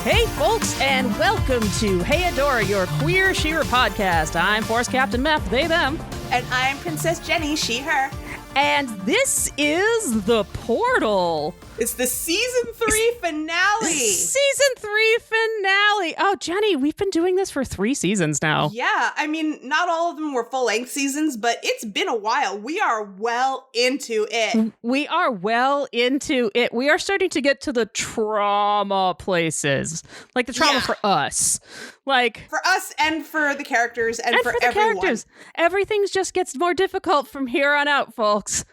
Hey, folks, and welcome to Hey Adora, your queer She-Ra podcast. I'm Force Captain Meth, they, them. And I'm Princess Jenny, she, her. And this is The Portal. It's the season 3 finale. Season 3 finale. Oh, Jenny, we've been doing this for 3 seasons now. Yeah, I mean, not all of them were full-length seasons, but it's been a while. We are well into it. We are well into it. We are starting to get to the trauma places. Like the trauma for us. Like for us and for the characters and for the everyone. Characters. Everything just gets more difficult from here on out, folks.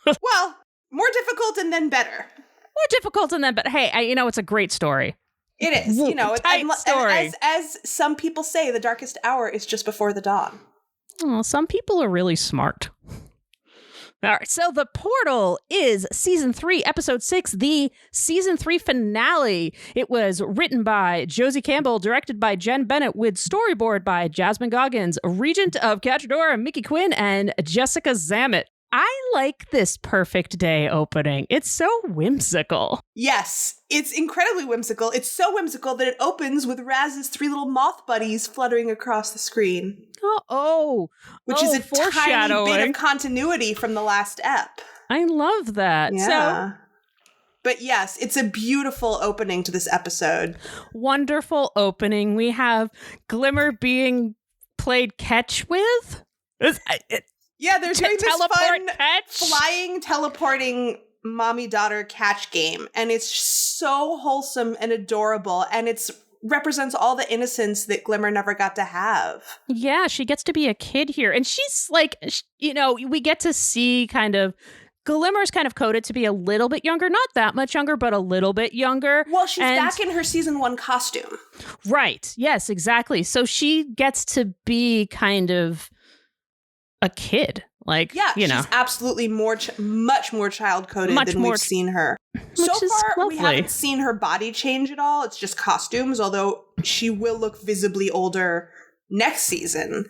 Well, more difficult and then better. More difficult and then, but hey, it's a great story. It is, tight story. As some people say, the darkest hour is just before the dawn. Oh, some people are really smart. All right, so The Portal is season 3, episode 6, the season 3 finale. It was written by Josie Campbell, directed by Jen Bennett, with storyboard by Jasmine Goggins, regent of Cachadora, Mickey Quinn, and Jessica Zammit. I like this Perfect Day opening. It's so whimsical. Yes, it's incredibly whimsical. It's so whimsical that it opens with Raz's 3 little moth buddies fluttering across the screen. Which is a tiny bit of continuity from the last ep. I love that. Yeah. But yes, it's a beautiful opening to this episode. Wonderful opening. We have Glimmer being played catch with. Yeah, they're doing this fun catch. Flying, teleporting mommy-daughter catch game. And it's so wholesome and adorable. And it represents all the innocence that Glimmer never got to have. Yeah, she gets to be a kid here. And she's like, we get to see kind of, Glimmer's kind of coded to be a little bit younger. Not that much younger, but a little bit younger. Well, she's back in her season 1 costume. Right. Yes, exactly. So she gets to be kind of a kid, she's absolutely much more child-coded than we've seen her. So far, we haven't seen her body change at all. It's just costumes, although she will look visibly older next season.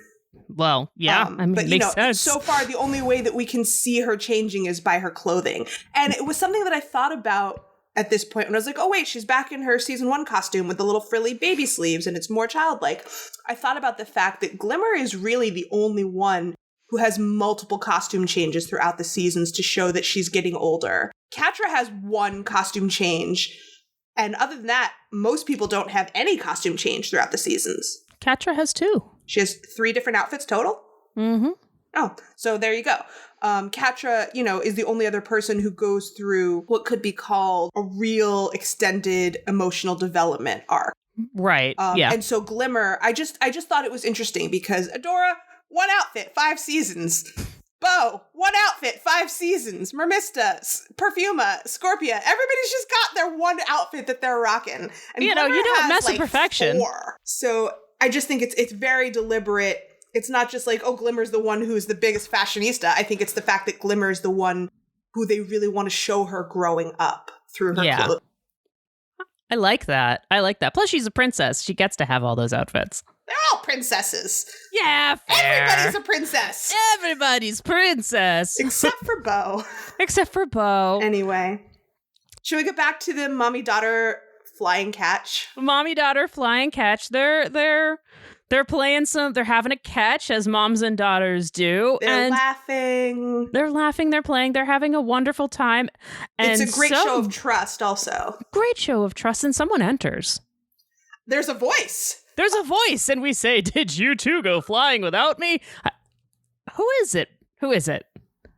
Well, yeah, but makes sense. So far, the only way that we can see her changing is by her clothing. And it was something that I thought about at this point when I was like, oh, wait, she's back in her season 1 costume with the little frilly baby sleeves, and it's more childlike. I thought about the fact that Glimmer is really the only one who has multiple costume changes throughout the seasons to show that she's getting older. Catra has 1 costume change, and other than that, most people don't have any costume change throughout the seasons. Catra has 2. She has 3 different outfits total? Mm-hmm. Oh, so there you go. Catra, is the only other person who goes through what could be called a real extended emotional development arc. Right, yeah. And so Glimmer, I just thought it was interesting because Adora, 1 outfit, 5 seasons. Bo, 1 outfit, 5 seasons. Mermista, Perfuma, Scorpia. Everybody's just got their 1 outfit that they're rocking. And you don't mess with perfection. 4. So I just think it's very deliberate. It's not just like, oh, Glimmer's the one who's the biggest fashionista. I think it's the fact that Glimmer's the one who they really want to show her growing up through her clothes. I like that. Plus, she's a princess. She gets to have all those outfits. They're all princesses. Yeah, fair. Everybody's a princess. Everybody's princess. Except for Bo. Anyway. Should we get back to the mommy-daughter flying catch? Mommy-daughter flying catch. They're playing they're having a catch, as moms and daughters do. They're laughing. They're playing, they're having a wonderful time. And it's a great show of trust also. Great show of trust, and someone enters. There's a voice. And we say, did you two go flying without me? Who is it?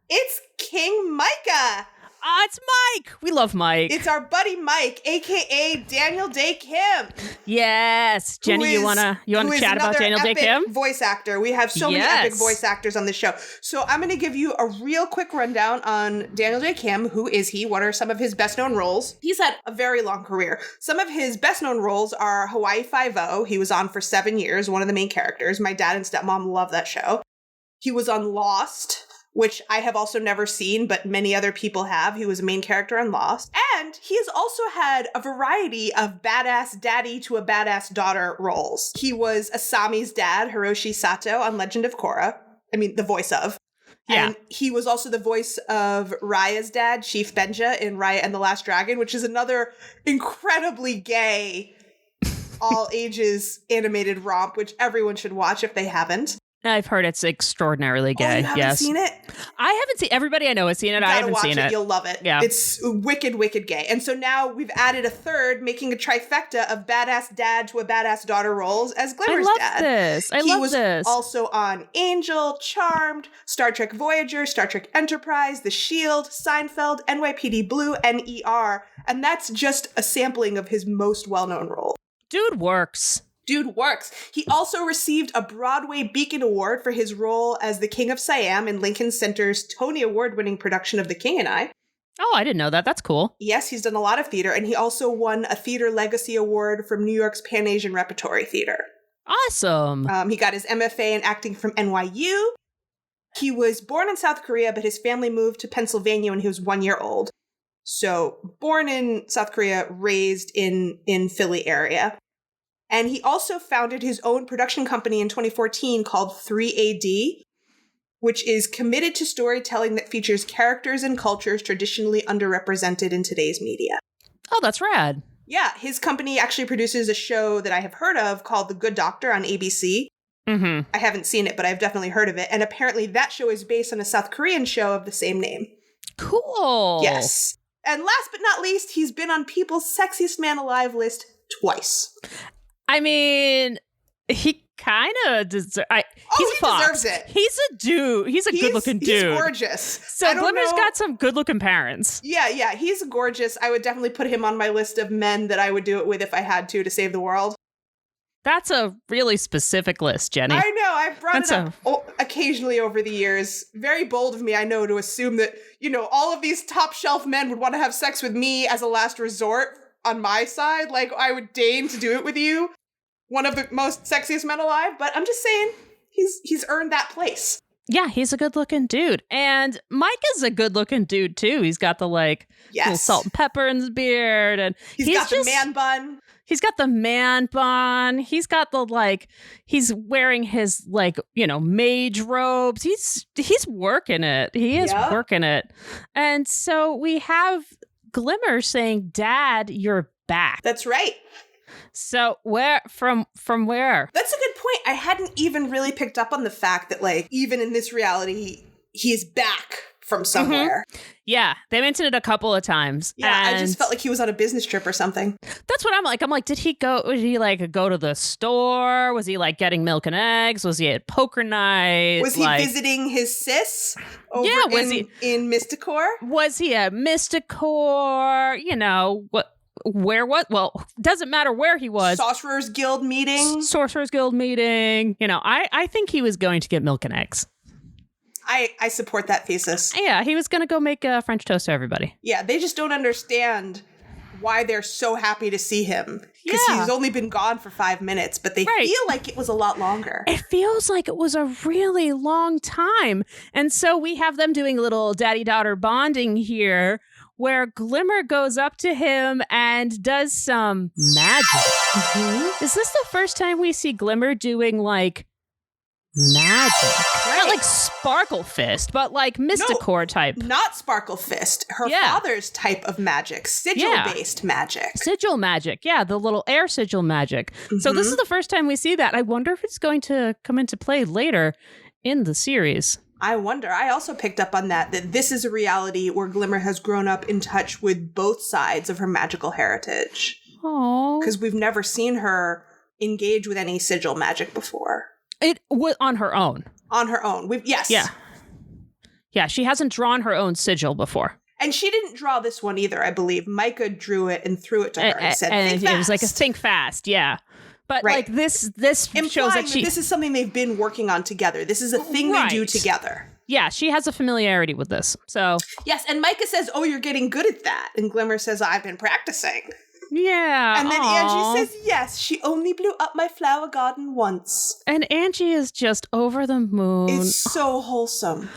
It's King Micah. It's Mike. We love Mike. It's our buddy Mike, a.k.a. Daniel Day Kim. Yes. Jenny, you wanna chat about Daniel Day Kim? Voice actor. We have so many epic voice actors on the show. So I'm going to give you a real quick rundown on Daniel Day Kim. Who is he? What are some of his best known roles? He's had a very long career. Some of his best known roles are Hawaii Five-0. He was on for 7 years, one of the main characters. My dad and stepmom love that show. He was on Lost, which I have also never seen, but many other people have. He was a main character on Lost. And he has also had a variety of badass daddy to a badass daughter roles. He was Asami's dad, Hiroshi Sato, on Legend of Korra. The voice of. Yeah. And he was also the voice of Raya's dad, Chief Benja, in Raya and the Last Dragon, which is another incredibly gay all ages animated romp, which everyone should watch if they haven't. I've heard it's extraordinarily gay. Oh, you haven't seen it? I haven't seen. Everybody I know has seen it. I haven't seen it. You'll love it. Yeah. It's wicked, wicked gay. And so now we've added a third, making a trifecta of badass dad to a badass daughter roles as Glimmer's dad. I love this. He was also on Angel, Charmed, Star Trek Voyager, Star Trek Enterprise, The Shield, Seinfeld, NYPD Blue, and ER. And that's just a sampling of his most well-known role. Dude works. He also received a Broadway Beacon Award for his role as the King of Siam in Lincoln Center's Tony Award-winning production of The King and I. Oh, I didn't know that. That's cool. Yes, he's done a lot of theater, and he also won a Theater Legacy Award from New York's Pan Asian Repertory Theater. Awesome. He got his MFA in acting from NYU. He was born in South Korea, but his family moved to Pennsylvania when he was 1 year old. So born in South Korea, raised in Philly area. And he also founded his own production company in 2014 called 3AD, which is committed to storytelling that features characters and cultures traditionally underrepresented in today's media. Oh, that's rad. Yeah, his company actually produces a show that I have heard of called The Good Doctor on ABC. Mm-hmm. I haven't seen it, but I've definitely heard of it. And apparently that show is based on a South Korean show of the same name. Cool. Yes. And last but not least, he's been on People's Sexiest Man Alive list twice. I mean, he kind of deserves. He deserves it. He's a dude. He's a good-looking dude. He's gorgeous. So Glimmer's got some good-looking parents. Yeah, he's gorgeous. I would definitely put him on my list of men that I would do it with if I had to save the world. That's a really specific list, Jenny. I know. I've brought it up occasionally over the years. Very bold of me, I know, to assume that, all of these top-shelf men would want to have sex with me as a last resort on my side. Like, I would deign to do it with you. One of the most sexiest men alive. But I'm just saying, he's earned that place. Yeah, he's a good-looking dude. And Mike is a good-looking dude, too. He's got the, little salt and pepper in his beard. And he's got the man bun. He's got the man bun. He's got the, he's wearing his, mage robes. He's working it. He is working it. And so we have Glimmer saying, "Dad, you're back." That's right. So from where? That's a good point. I hadn't even really picked up on the fact that, even in this reality, he's back from somewhere. Mm-hmm. Yeah, they mentioned it a couple of times. Yeah, I just felt like he was on a business trip or something. That's what I'm like. I'm like, did he go to the store? Was he getting milk and eggs? Was he at poker night? Was he visiting his sis over in Mysticor? Was he at Mysticor? Well, doesn't matter where he was. Sorcerer's Guild meeting. I think he was going to get milk and eggs. I support that thesis. Yeah, he was going to go make French toast to everybody. Yeah, they just don't understand why they're so happy to see him. Because he's only been gone for 5 minutes, but they feel like it was a lot longer. It feels like it was a really long time. And so we have them doing a little daddy-daughter bonding here, where Glimmer goes up to him and does some magic. Mm-hmm. Is this the first time we see Glimmer doing, magic? Right. Not Sparkle Fist, but Mysticor type. Not Sparkle Fist. Her father's type of magic. Sigil-based magic. Sigil magic. Yeah, the little air sigil magic. Mm-hmm. So this is the first time we see that. I wonder if it's going to come into play later in the series. I wonder. I also picked up on that this is a reality where Glimmer has grown up in touch with both sides of her magical heritage. Oh. Because we've never seen her engage with any sigil magic before. It was on her own. On her own. Yes. Yeah. Yeah, she hasn't drawn her own sigil before. And she didn't draw this one either, I believe. Micah drew it and threw it to her and said, think fast. It was a think fast, yeah. But this implying shows that this is something they've been working on together. This is a thing they do together. Yeah, she has a familiarity with this. So yes, and Micah says, "Oh, you're getting good at that." And Glimmer says, "I've been practicing." Yeah. And then Angie says, "Yes, she only blew up my flower garden once." And Angie is just over the moon. It's so wholesome.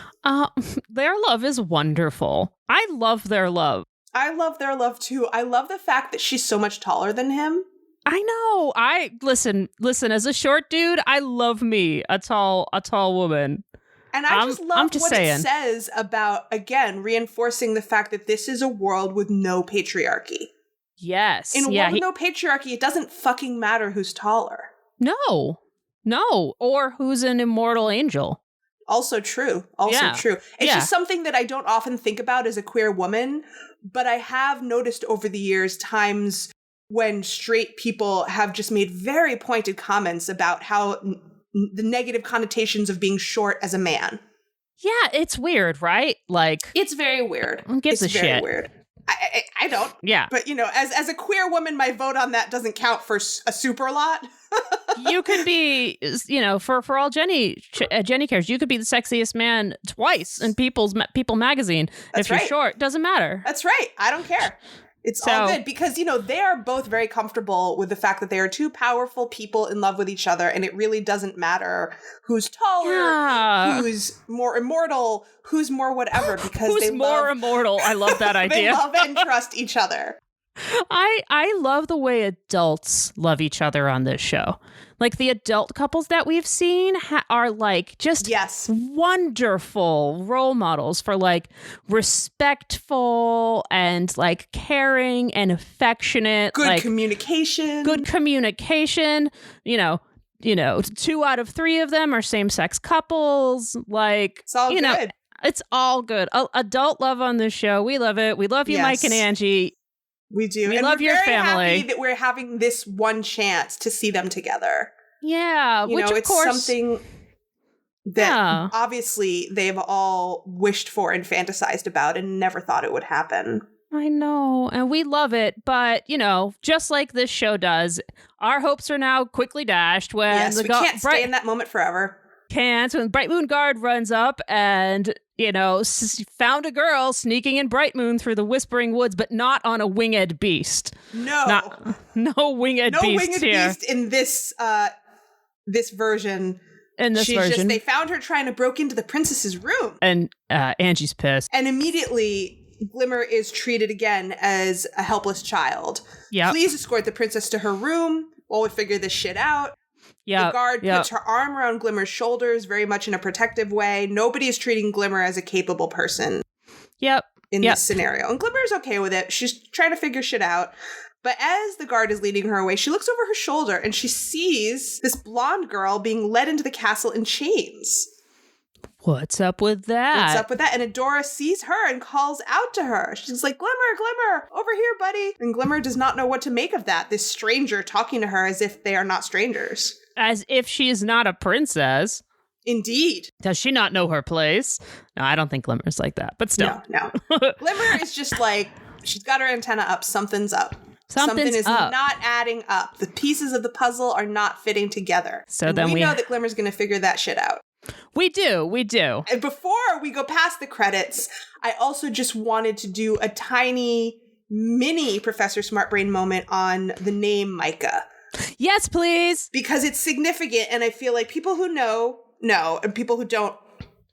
Their love is wonderful. I love their love. I love their love too. I love the fact that she's so much taller than him. I know. Listen, as a short dude, I love me a tall woman. And I just love what it says about, again, reinforcing the fact that this is a world with no patriarchy. Yes. In a world with no patriarchy, it doesn't fucking matter who's taller. No. Or who's an immortal angel. Also true. True. It's just something that I don't often think about as a queer woman, but I have noticed over the years times when straight people have just made very pointed comments about how the negative connotations of being short as a man. Yeah, it's weird, right? Like, it's very weird. Who gives a shit? It's very weird. I don't. Yeah. But, as a queer woman, my vote on that doesn't count for a super lot. You could be, for all Jenny cares, you could be the sexiest man twice in People magazine. That's if you're short, doesn't matter. That's right. I don't care. It's all good because, they are both very comfortable with the fact that they are two powerful people in love with each other. And it really doesn't matter who's taller, who's more immortal, who's more whatever, because who's more immortal. I love that idea. They love and trust each other. I love the way adults love each other on this show. Like the adult couples that we've seen are like just wonderful role models for like respectful and like caring and affectionate. Good communication. 2 out of 3 of them are same-sex couples. Like, it's all good. It's all good. Adult love on this show. We love it. We love you, Mike and Angie. We do. We love your family. We're very happy that we're having this one chance to see them together. Yeah, which of it's course something that obviously they've all wished for and fantasized about and never thought it would happen. I know, and we love it, but just like this show does, our hopes are now quickly dashed when we can't stay in that moment forever. When Bright Moon Guard runs up and found a girl sneaking in Bright Moon through the Whispering Woods, but not on a winged beast. No winged beast here. Beast in this version. They found her trying to break into the princess's room, and Angie's pissed, and immediately Glimmer is treated again as a helpless child. Yeah, please escort the princess to her room while we figure this shit out. Yeah, the guard puts her arm around Glimmer's shoulders very much in a protective way. Nobody is treating Glimmer as a capable person. In this scenario. And Glimmer is okay with it. She's trying to figure shit out. But as the guard is leading her away, she looks over her shoulder and she sees this blonde girl being led into the castle in chains. What's up with that? And Adora sees her and calls out to her. She's like, Glimmer, over here, buddy. And Glimmer does not know what to make of that. This stranger talking to her as if they are not strangers. As if she is not a princess. Indeed. Does she not know her place? No, I don't think Glimmer's like that, but still. No. Glimmer is just like, she's got her antenna up. Something is up. Not adding up. The pieces of the puzzle are not fitting together. So and then we know that Glimmer's going to figure that shit out. We do. And before we go past the credits, I also just wanted to do a tiny mini Professor Smartbrain moment on the name Micah. Yes, please. Because it's significant, and I feel like people who know, and people who don't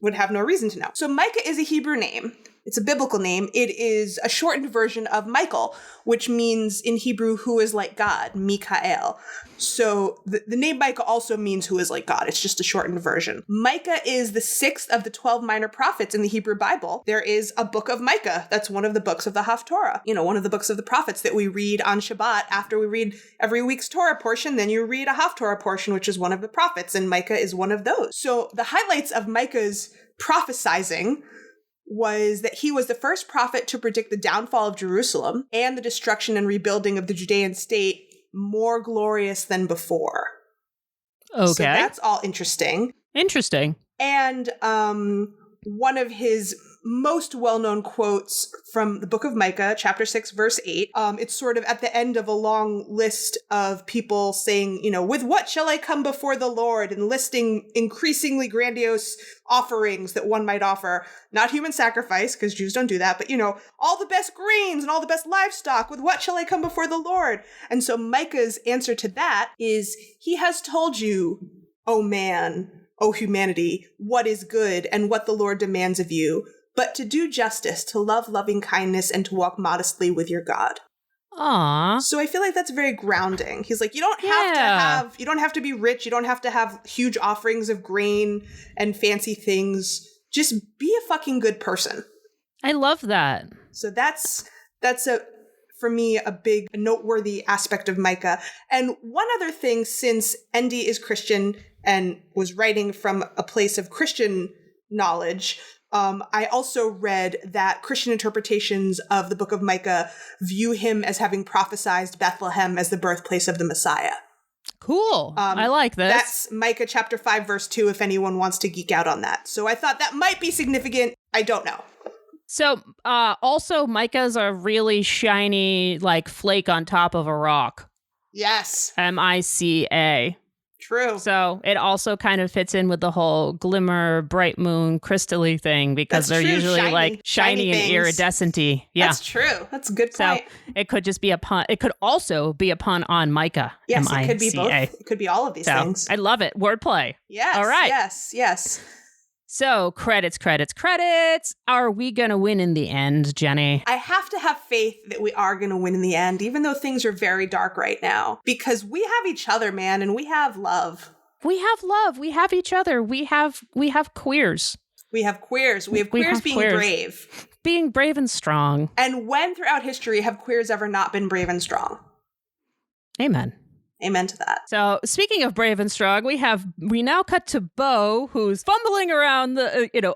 would have no reason to know. So Micah is a Hebrew name. It's a biblical name. It is a shortened version of Michael, which means in Hebrew, who is like God, Mikael. So the name Micah also means who is like God. It's just a shortened version. Micah is the 6th of the 12 minor prophets in the Hebrew Bible. There is a book of Micah. That's one of the books of the Haftorah. One of the books of the prophets that we read on Shabbat after we read every week's Torah portion. Then you read a Haftorah portion, which is one of the prophets, and Micah is one of those. So the highlights of Micah's prophesizing was that he was the first prophet to predict the downfall of Jerusalem and the destruction and rebuilding of the Judean state more glorious than before. Okay. So that's all interesting. And one of his most well-known quotes from the book of Micah, chapter 6, verse 8. It's sort of at the end of a long list of people saying, with what shall I come before the Lord? And listing increasingly grandiose offerings that one might offer. Not human sacrifice, because Jews don't do that, but, all the best grains and all the best livestock. With what shall I come before the Lord? And so Micah's answer to that is, he has told you, O man, O humanity, what is good and what the Lord demands of you, but to do justice, to love loving kindness, and to walk modestly with your God. Aww. So I feel like that's very grounding. He's like, you don't have to be rich. You don't have to have huge offerings of grain and fancy things. Just be a fucking good person. I love that. So that's for me, a big noteworthy aspect of Micah. And one other thing, since Andy is Christian and was writing from a place of Christian knowledge, I also read that Christian interpretations of the book of Micah view him as having prophesied Bethlehem as the birthplace of the Messiah. Cool. I like this. That's Micah chapter 5, verse 2, if anyone wants to geek out on that. So I thought that might be significant. I don't know. So also Micah's a really shiny like flake on top of a rock. Yes. Mica. True. So it also kind of fits in with the whole glimmer, bright moon, crystally thing because they're usually like shiny and iridescent-y. Yeah. That's true. That's a good point. So it could just be a pun. It could also be a pun on Micah. Yes, M-I-C-A. it could be both. It could be all of these things. I love it. Wordplay. Yes. All right. Yes. So credits. Are we going to win in the end, Jenny? I have to have faith that we are going to win in the end, even though things are very dark right now, because we have each other, man, and we have love. We have love. We have each other. We have queers. We have queers. We have queers being brave. Being brave and strong. And when throughout history have queers ever not been brave and strong? Amen. Amen to that. So speaking of brave and strong, we now cut to Bo, who's fumbling around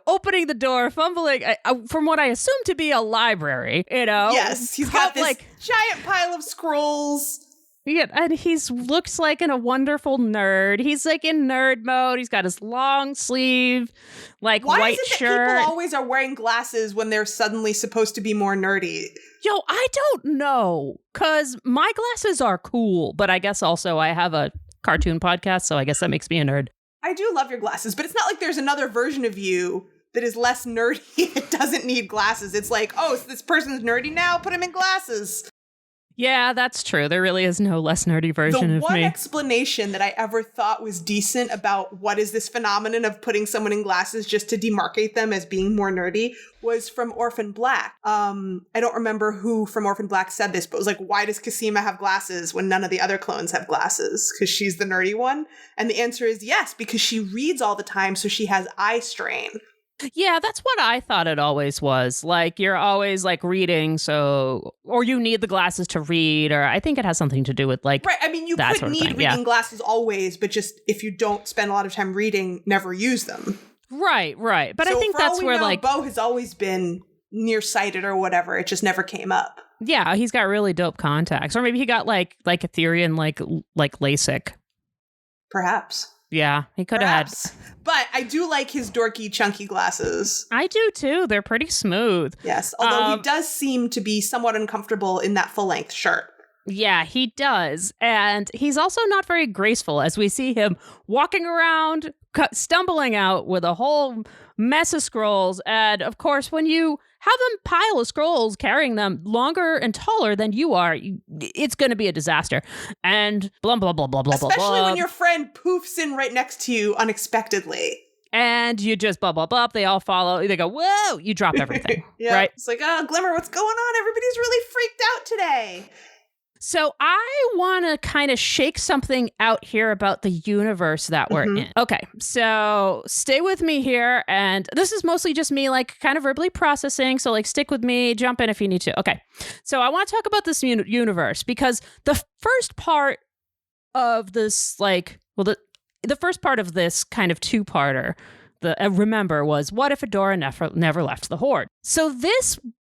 opening the door, fumbling from what I assume to be a library, Yes, he's got this giant pile of scrolls. Yeah, and looks like a wonderful nerd. He's like in nerd mode. He's got his long sleeve, white shirt. Why is it that people always are wearing glasses when they're suddenly supposed to be more nerdy? Yo, I don't know, because my glasses are cool, but I guess also I have a cartoon podcast, so I guess that makes me a nerd. I do love your glasses, but it's not like there's another version of you that is less nerdy. It doesn't need glasses. It's like, oh, so this person's nerdy now? Put him in glasses. Yeah, that's true. There really is no less nerdy version of me. The one explanation that I ever thought was decent about what is this phenomenon of putting someone in glasses just to demarcate them as being more nerdy was from Orphan Black. I don't remember who from Orphan Black said this, but it was like, why does Cosima have glasses when none of the other clones have glasses? Because she's the nerdy one? And the answer is yes, because she reads all the time, so she has eye strain. Yeah, that's what I thought it always was. Like, you're always, reading, or you need the glasses to read, or I think it has something to do with, Right, I mean, you could need reading glasses always, but just if you don't spend a lot of time reading, never use them. Right. But I think that's where, Bo has always been nearsighted or whatever. It just never came up. Yeah, he's got really dope contacts. Or maybe he got, Ethereum, like LASIK. Perhaps. Yeah, he could have had. But I do like his dorky, chunky glasses. I do, too. They're pretty smooth. Yes, although he does seem to be somewhat uncomfortable in that full-length shirt. Yeah, he does. And he's also not very graceful as we see him walking around, stumbling out with a whole mess of scrolls. And, of course, when you have a pile of scrolls carrying them longer and taller than you are, it's going to be a disaster. And blah, blah, blah, blah, blah, blah, blah. Especially when your friend poofs in right next to you unexpectedly. And you just blah, blah, blah. They all follow. They go, whoa, you drop everything. Yeah, right? It's like, oh, Glimmer, what's going on? Everybody's really freaked out today. So I want to kind of shake something out here about the universe that we're in. Okay, so stay with me here. And this is mostly just me kind of verbally processing. So stick with me, jump in if you need to. Okay, so I want to talk about this universe because the first part of this, the first part of this kind of two-parter, remember, was what if Adora never left the Horde? So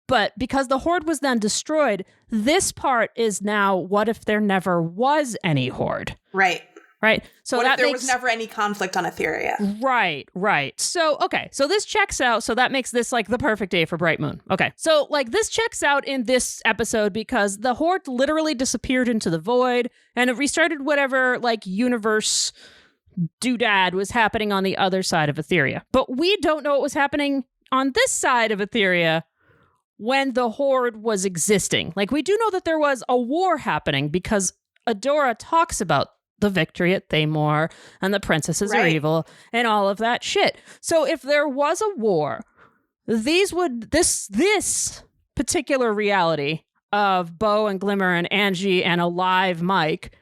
but because the Horde was then destroyed, this part is now what if there never was any Horde? Right. So what if there was never any conflict on Etheria? Right. So, okay. So this checks out. So that makes this the perfect day for Bright Moon. Okay. So this checks out in this episode because the Horde literally disappeared into the void and it restarted whatever universe doodad was happening on the other side of Etheria. But we don't know what was happening on this side of Etheria when the Horde was existing. We do know that there was a war happening because Adora talks about the victory at Thamor and the princesses are evil and all of that shit. So if there was a war, this particular reality of Bo and Glimmer and Angie and a live Mike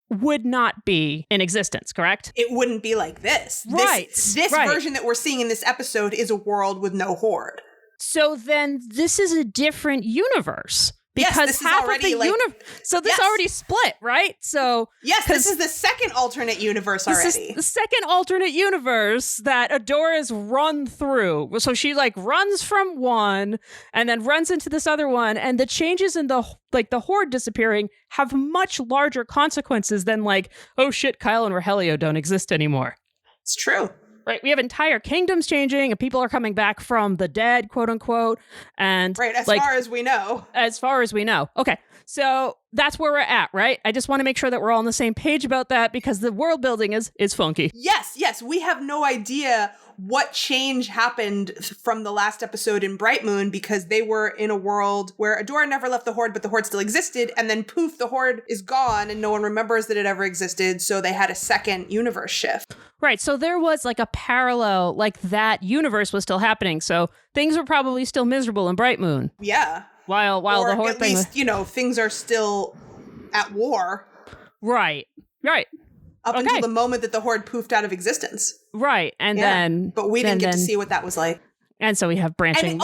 would not be in existence, correct? It wouldn't be like this. This version that we're seeing in this episode is a world with no Horde. So then this is a different universe. Because this half is already of the universe. So this already split, right? So yes, this is the second alternate universe already. This is the second alternate universe that Adora's run through. So she like runs from one and then runs into this other one, and the changes in the horde disappearing have much larger consequences than like, oh shit, Kyle and Rogelio don't exist anymore. It's true. Right, we have entire kingdoms changing, and people are coming back from the dead, quote unquote. And right, as far as we know. As far as we know. Okay, so that's where we're at, right? I just want to make sure that we're all on the same page about that because the world building is funky. Yes, we have no idea what change happened from the last episode in Bright Moon because they were in a world where Adora never left the Horde, but the Horde still existed, and then poof, the Horde is gone and no one remembers that it ever existed, so they had a second universe shift. Right, so there was like a parallel, like that universe was still happening, so things were probably still miserable in Bright Moon. Yeah. While or the Horde at least, things are still at war. Right. Up until the moment that the Horde poofed out of existence. Right, and then... But we didn't get to see what that was like. And so we have branching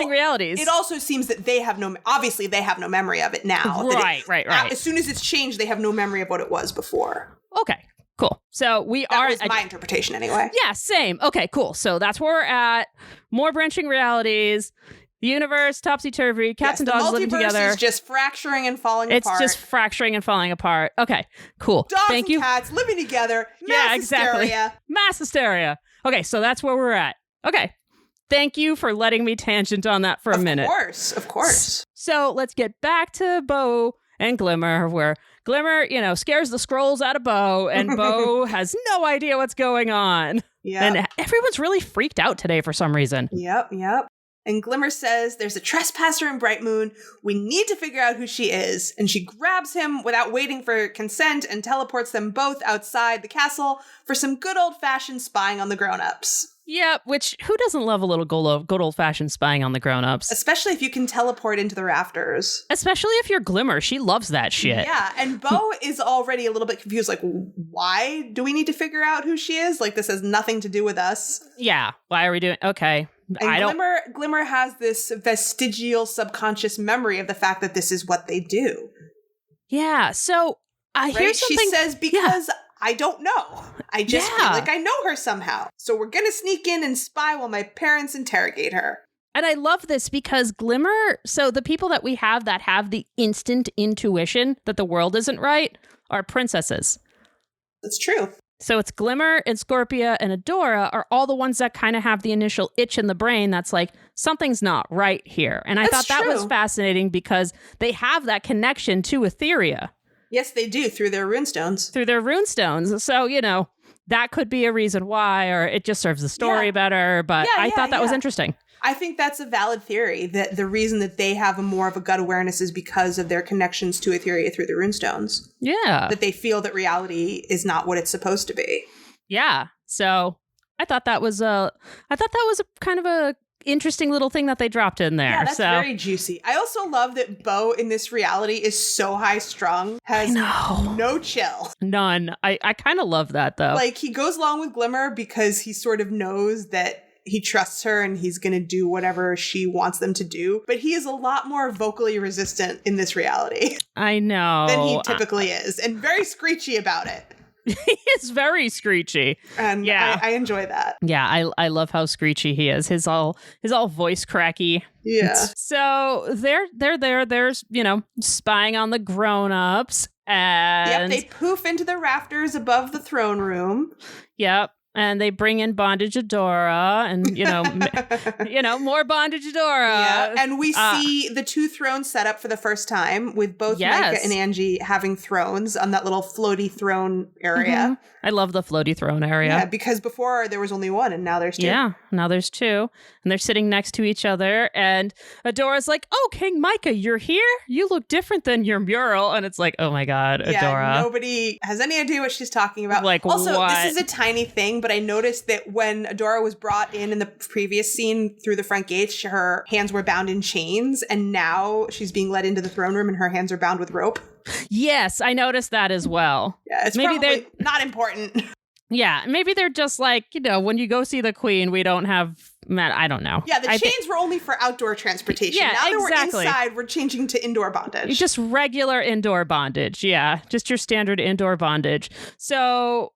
realities. It also seems that they have obviously they have no memory of it now. Right. As soon as it's changed, they have no memory of what it was before. Okay, cool. So that was my interpretation anyway. Yeah, same. Okay, cool. So that's where we're at. More branching realities. The universe, topsy-turvy, cats and dogs living together. The multiverse is just fracturing and falling apart. It's just fracturing and falling apart. Okay, cool. Dogs and cats living together. Hysteria. Mass hysteria. Okay, so that's where we're at. Okay. Thank you for letting me tangent on that for a minute. Of course. So let's get back to Bo and Glimmer, where Glimmer, scares the scrolls out of Bo, and Bo has no idea what's going on. Yeah. And everyone's really freaked out today for some reason. Yep. And Glimmer says, there's a trespasser in Bright Moon. We need to figure out who she is. And she grabs him without waiting for consent and teleports them both outside the castle for some good old-fashioned spying on the grown-ups. Yep, which who doesn't love a little good old-fashioned spying on the grown-ups? Especially if you can teleport into the rafters. Especially if you're Glimmer. She loves that shit. Yeah, and Bo is already a little bit confused. Like, why do we need to figure out who she is? Like, this has nothing to do with us. Yeah, why are we doing... Okay. And Glimmer has this vestigial subconscious memory of the fact that this is what they do. Yeah, so here's something... She says, because I don't know. I just feel like I know her somehow. So we're going to sneak in and spy while my parents interrogate her. And I love this because Glimmer... So the people that we have that have the instant intuition that the world isn't right are princesses. That's true. So it's Glimmer and Scorpia and Adora are all the ones that kind of have the initial itch in the brain that's like, something's not right here. And I thought that was fascinating because they have that connection to Etheria. Yes, they do, through their runestones. So, that could be a reason why, or it just serves the story better. But I thought that was interesting. I think that's a valid theory, that the reason that they have more of a gut awareness is because of their connections to Etheria through the runestones. Yeah. That they feel that reality is not what it's supposed to be. Yeah. So I thought that was a kind of a interesting little thing that they dropped in there. Yeah, that's very juicy. I also love that Bo in this reality is so high strung, has no chill. None. I kind of love that though. Like, he goes along with Glimmer because he sort of knows that he trusts her and he's going to do whatever she wants them to do. But he is a lot more vocally resistant in this reality. I know. Than he typically is. And very screechy about it. He is very screechy. And I enjoy that. Yeah, I love how screechy he is. His all voice cracky. Yeah. So they're there. There's, spying on the grown-ups. And they poof into the rafters above the throne room. Yep. And they bring in Bondage Adora and, more Bondage Adora. Yeah. And we see the two thrones set up for the first time with both Micah and Angie having thrones on that little floaty throne area. Mm-hmm. I love the floaty throne area. Yeah, because before there was only one and now there's two. Yeah, now there's two. And they're sitting next to each other. And Adora's like, oh, King Micah, you're here? You look different than your mural. And it's like, oh my God, Adora. Yeah, nobody has any idea what she's talking about. Like, also, what? This is a tiny thing, but I noticed that when Adora was brought in the previous scene through the front gates, her hands were bound in chains. And now she's being led into the throne room and her hands are bound with rope. Yes, I noticed that as well. Yeah, it's probably not important. Yeah, maybe they're just like, when you go see the Queen, we don't have, I don't know. Yeah, the chains were only for outdoor transportation. Yeah, now that exactly. we're inside, we're changing to indoor bondage. Just regular indoor bondage. Yeah, just your standard indoor bondage. So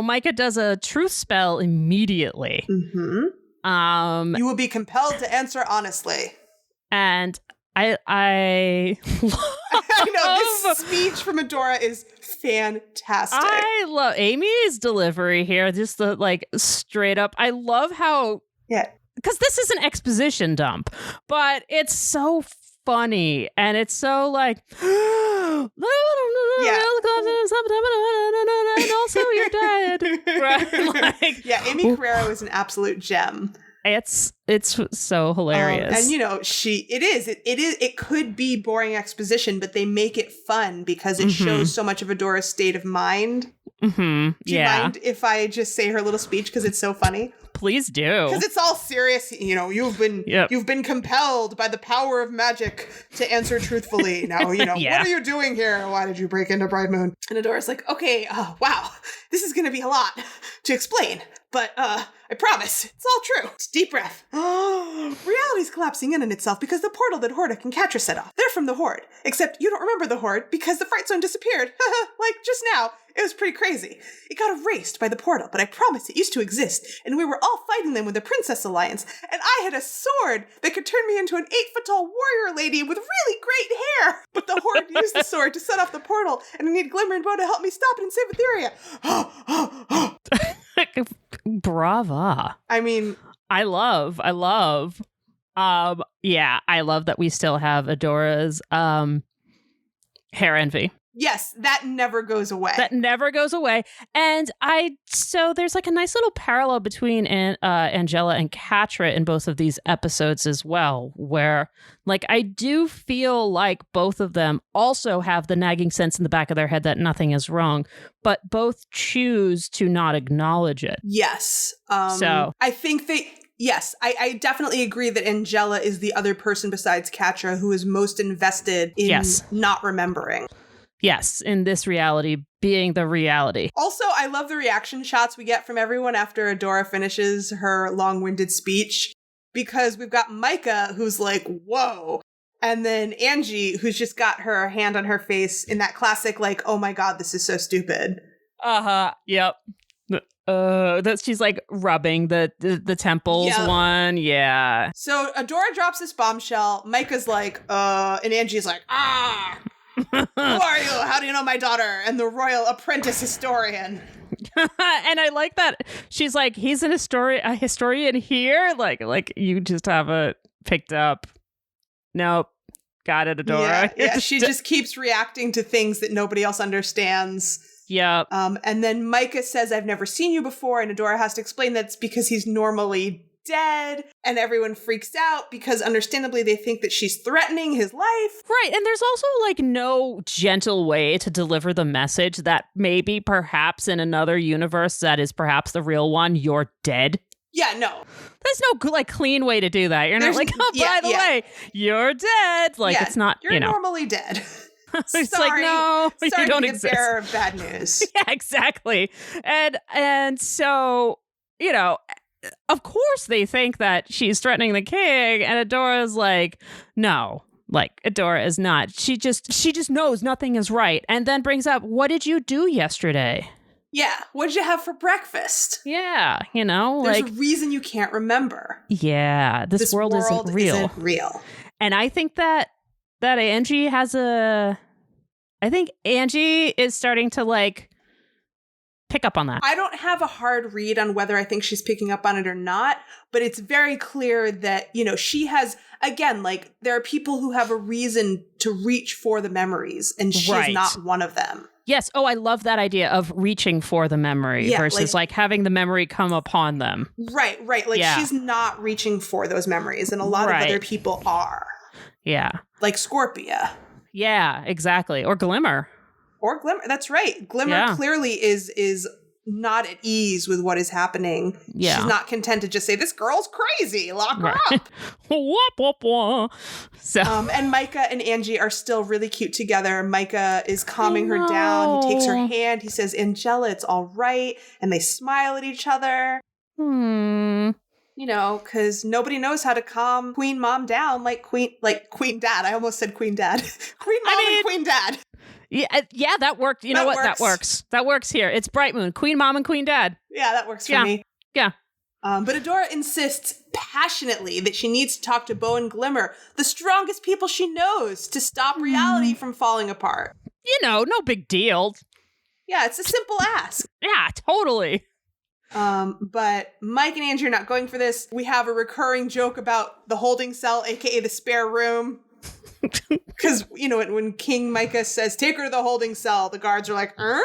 Micah does a truth spell immediately. Mm-hmm. You will be compelled to answer honestly. And I know this speech from Adora is fantastic. I love Amy's delivery here. Just the straight up. I love how because this is an exposition dump, but it's so funny and it's so like and also you're dead. Right? Amy Carrero is an absolute gem. It's so hilarious. And it could be boring exposition, but they make it fun because it shows so much of Adora's state of mind. Mm-hmm. Do you mind if I just say her little speech because it's so funny? Please do. Because it's all serious. You've been compelled by the power of magic to answer truthfully. Now, what are you doing here? Why did you break into Bride Moon? And Adora's like, okay, wow, this is going to be a lot to explain. But I promise, it's all true. It's deep breath. Reality's collapsing in on itself because the portal that Horda and Catra set off. They're from the Horde. Except you don't remember the Horde because the Fright Zone disappeared. Like just now. It was pretty crazy. It got erased by the portal, but I promise it used to exist. And we were all fighting them with the Princess Alliance. And I had a sword that could turn me into an 8-foot-tall warrior lady with really great hair. But the Horde used the sword to set off the portal. And I need Glimmer and Bo to help me stop it and save Etheria. Brava. I mean, I love I love that we still have Adora's hair envy. Yes, that never goes away. And so there's a nice little parallel between Angela and Catra in both of these episodes as well, where I do feel like both of them also have the nagging sense in the back of their head that nothing is wrong, but both choose to not acknowledge it. Yes. I think yes, I definitely agree that Angela is the other person besides Catra who is most invested in not remembering. Yes, in this reality being the reality. Also, I love the reaction shots we get from everyone after Adora finishes her long-winded speech, because we've got Micah, who's like, whoa, and then Angie, who's just got her hand on her face in that classic, oh my god, this is so stupid. Yep. That she's rubbing the temples one. Yeah. So Adora drops this bombshell. Micah's and Angie's like, ah. Who are you? How do you know my daughter? And the royal apprentice historian. And I like that she's like, he's a historian here. Like you just haven't picked up. Nope. Got it, Adora. Yeah, she just keeps reacting to things that nobody else understands. Yeah. And then Micah says, I've never seen you before. And Adora has to explain that's because he's normally dead, and everyone freaks out because understandably they think that she's threatening his life. Right, and there's also no gentle way to deliver the message that maybe perhaps in another universe that is perhaps the real one, you're dead. Yeah, no. There's no clean way to do that. You're not by the way, you're dead. It's not, you're normally dead. It's no, you don't exist. Sorry, bearer of bad news. Yeah, exactly. And so, of course they think that she's threatening the king, and Adora's no, Adora is not. She just knows nothing is right, and then brings up, what did you do yesterday? Yeah, what did you have for breakfast? Yeah, there's a reason you can't remember. Yeah, this world isn't real. And I think that Angie Angie is starting to pick up on that. I don't have a hard read on whether I think she's picking up on it or not, but it's very clear that, she has, again, there are people who have a reason to reach for the memories, and she's not one of them. Yes. Oh, I love that idea of reaching for the memory versus having the memory come upon them. Right. She's not reaching for those memories, and a lot of other people are. Yeah. Like Scorpia. Yeah, exactly. Or Glimmer. That's right. Glimmer clearly is not at ease with what is happening. Yeah. She's not content to just say, this girl's crazy, lock her up. Wop, wop, wop. So. And Micah and Angie are still really cute together. Micah is calming her down. He takes her hand. He says, Angela, it's all right. And they smile at each other. You know, because nobody knows how to calm Queen Mom down like Queen Dad. I almost said Queen Dad. Queen Mom and Queen Dad. Yeah, that worked. You know what? That works. That works here. It's Bright Moon, Queen Mom and Queen Dad. Yeah, that works for me. Yeah. But Adora insists passionately that she needs to talk to Bo and Glimmer, the strongest people she knows, to stop reality from falling apart. You know, no big deal. Yeah, it's a simple ask. Yeah, totally. But Mike and Angie are not going for this. We have a recurring joke about the holding cell, aka the spare room. Because, you know, when King Micah says, take her to the holding cell, the guards are like, Huh?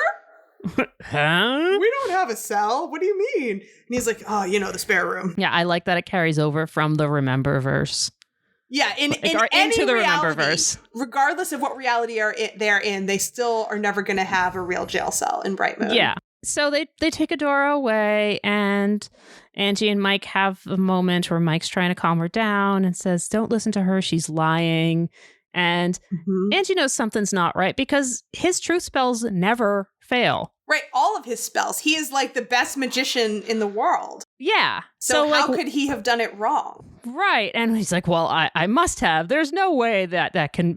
We don't have a cell. What do you mean? And he's like, oh, you know, the spare room. Yeah, I like that it carries over from the Rememberverse. Yeah, in into the Rememberverse. Regardless of what reality they're in, they still are never going to have a real jail cell in Bright Moon. Yeah. So they take Adora away, and Angie and Mike have a moment where Mike's trying to calm her down and says, don't listen to her, she's lying. And Angie knows something's not right because his truth spells never fail. Right, all of his spells. He is like the best magician in the world. Yeah. So how could he have done it wrong? Right. And he's like, well, I must have. There's no way that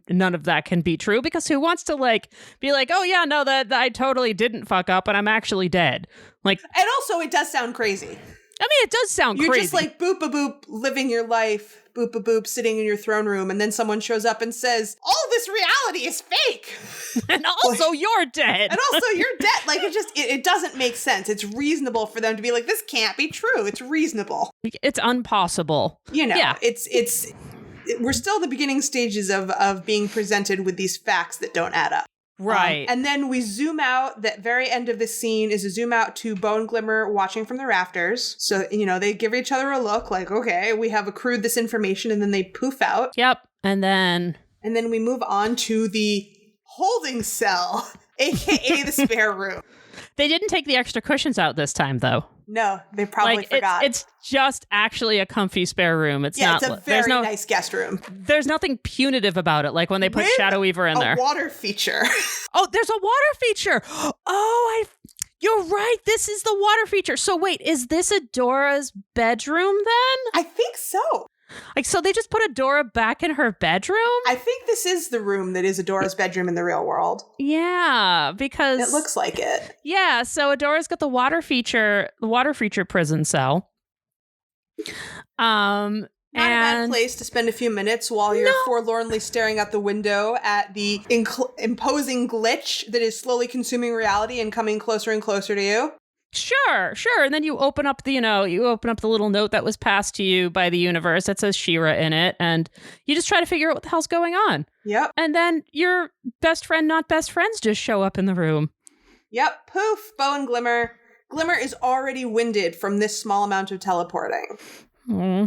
none of that can be true, because who wants to be like, oh yeah, no, that I totally didn't fuck up and I'm actually dead. Like, and also it does sound crazy. I mean, it does sound crazy. You're just like boop a boop, living your life, boop a boop, sitting in your throne room, and then someone shows up and says, all this reality is fake. And also you're dead. And also you're dead. Like, it doesn't make sense. It's reasonable for them to be like, this can't be true. It's reasonable. It's impossible. You know, yeah. We're still in the beginning stages of being presented with these facts that don't add up. Right. And then we zoom out. That very end of the scene is a zoom out to Bo and Glimmer watching from the rafters. So, you know, they give each other a look like, okay, we have accrued this information, and then they poof out. Yep. And then we move on to the holding cell, aka the spare room. They didn't take the extra cushions out this time, though. No, they probably forgot. It's just actually a comfy spare room. It's not. It's a very nice guest room. There's nothing punitive about it, like when they put Shadow Weaver in there. A water feature. Oh, there's a water feature. Oh, you're right. This is the water feature. So wait, is this Adora's bedroom then? I think so. Like, so they just put Adora back in her bedroom? I think this is the room that is Adora's bedroom in the real world. Yeah, because it looks like it. Yeah, so Adora's got the water feature prison cell. Not a bad place to spend a few minutes while you're forlornly staring out the window at the imposing glitch that is slowly consuming reality and coming closer and closer to you. Sure. And then you open up the little note that was passed to you by the universe that says She-Ra in it, and you just try to figure out what the hell's going on. Yep. And then your best friend, not best friends, just show up in the room. Yep. Poof. Bo and Glimmer. Glimmer is already winded from this small amount of teleporting.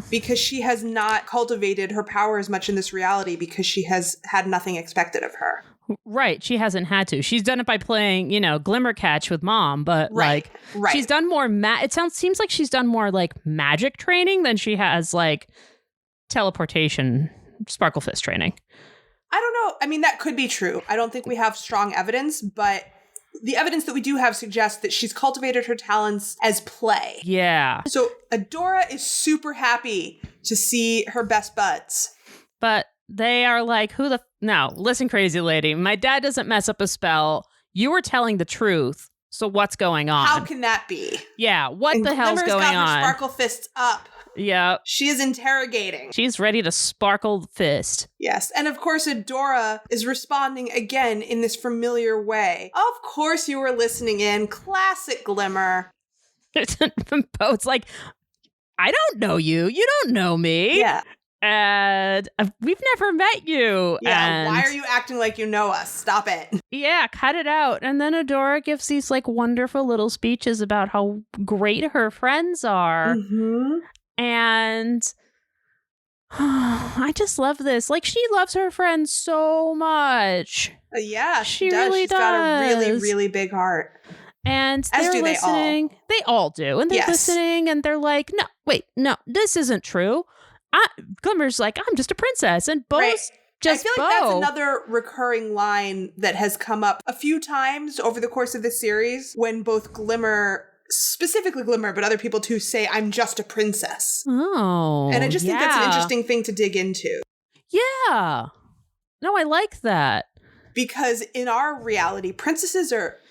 Because she has not cultivated her power as much in this reality because she has had nothing expected of her. Right. She hasn't had to. She's done it by playing, Glimmer Catch with Mom, but she's done more seems like she's done more like magic training than she has like teleportation Sparkle Fist training. I don't know. I mean, that could be true. I don't think we have strong evidence, but the evidence that we do have suggests that she's cultivated her talents as play. Yeah. So Adora is super happy to see her best buds. But they are like, no, listen, crazy lady. My dad doesn't mess up a spell. You were telling the truth. So what's going on? How can that be? Yeah. What the hell's Glimmer's going got on? Her Sparkle Fists up. Yeah. She is interrogating. She's ready to sparkle fist. Yes. And of course, Adora is responding again in this familiar way. Of course you were listening in. Classic Glimmer. It's like, I don't know you. You don't know me. Yeah. And we've never met you. Yeah, why are you acting like you know us? Stop it. Yeah, cut it out. And then Adora gives these like wonderful little speeches about how great her friends are. Mm-hmm. And I just love this. Like, she loves her friends so much. Yeah, she really She's does. got a really, really big heart. And they're listening. They all do. And they're listening and they're like, no, wait, no, this isn't true. Glimmer's like, I'm just a princess. And Beau's just I feel like that's another recurring line that has come up a few times over the course of this series when both Glimmer, specifically Glimmer, but other people too, say, I'm just a princess. Oh. And I just think that's an interesting thing to dig into. Yeah. No, I like that. Because in our reality,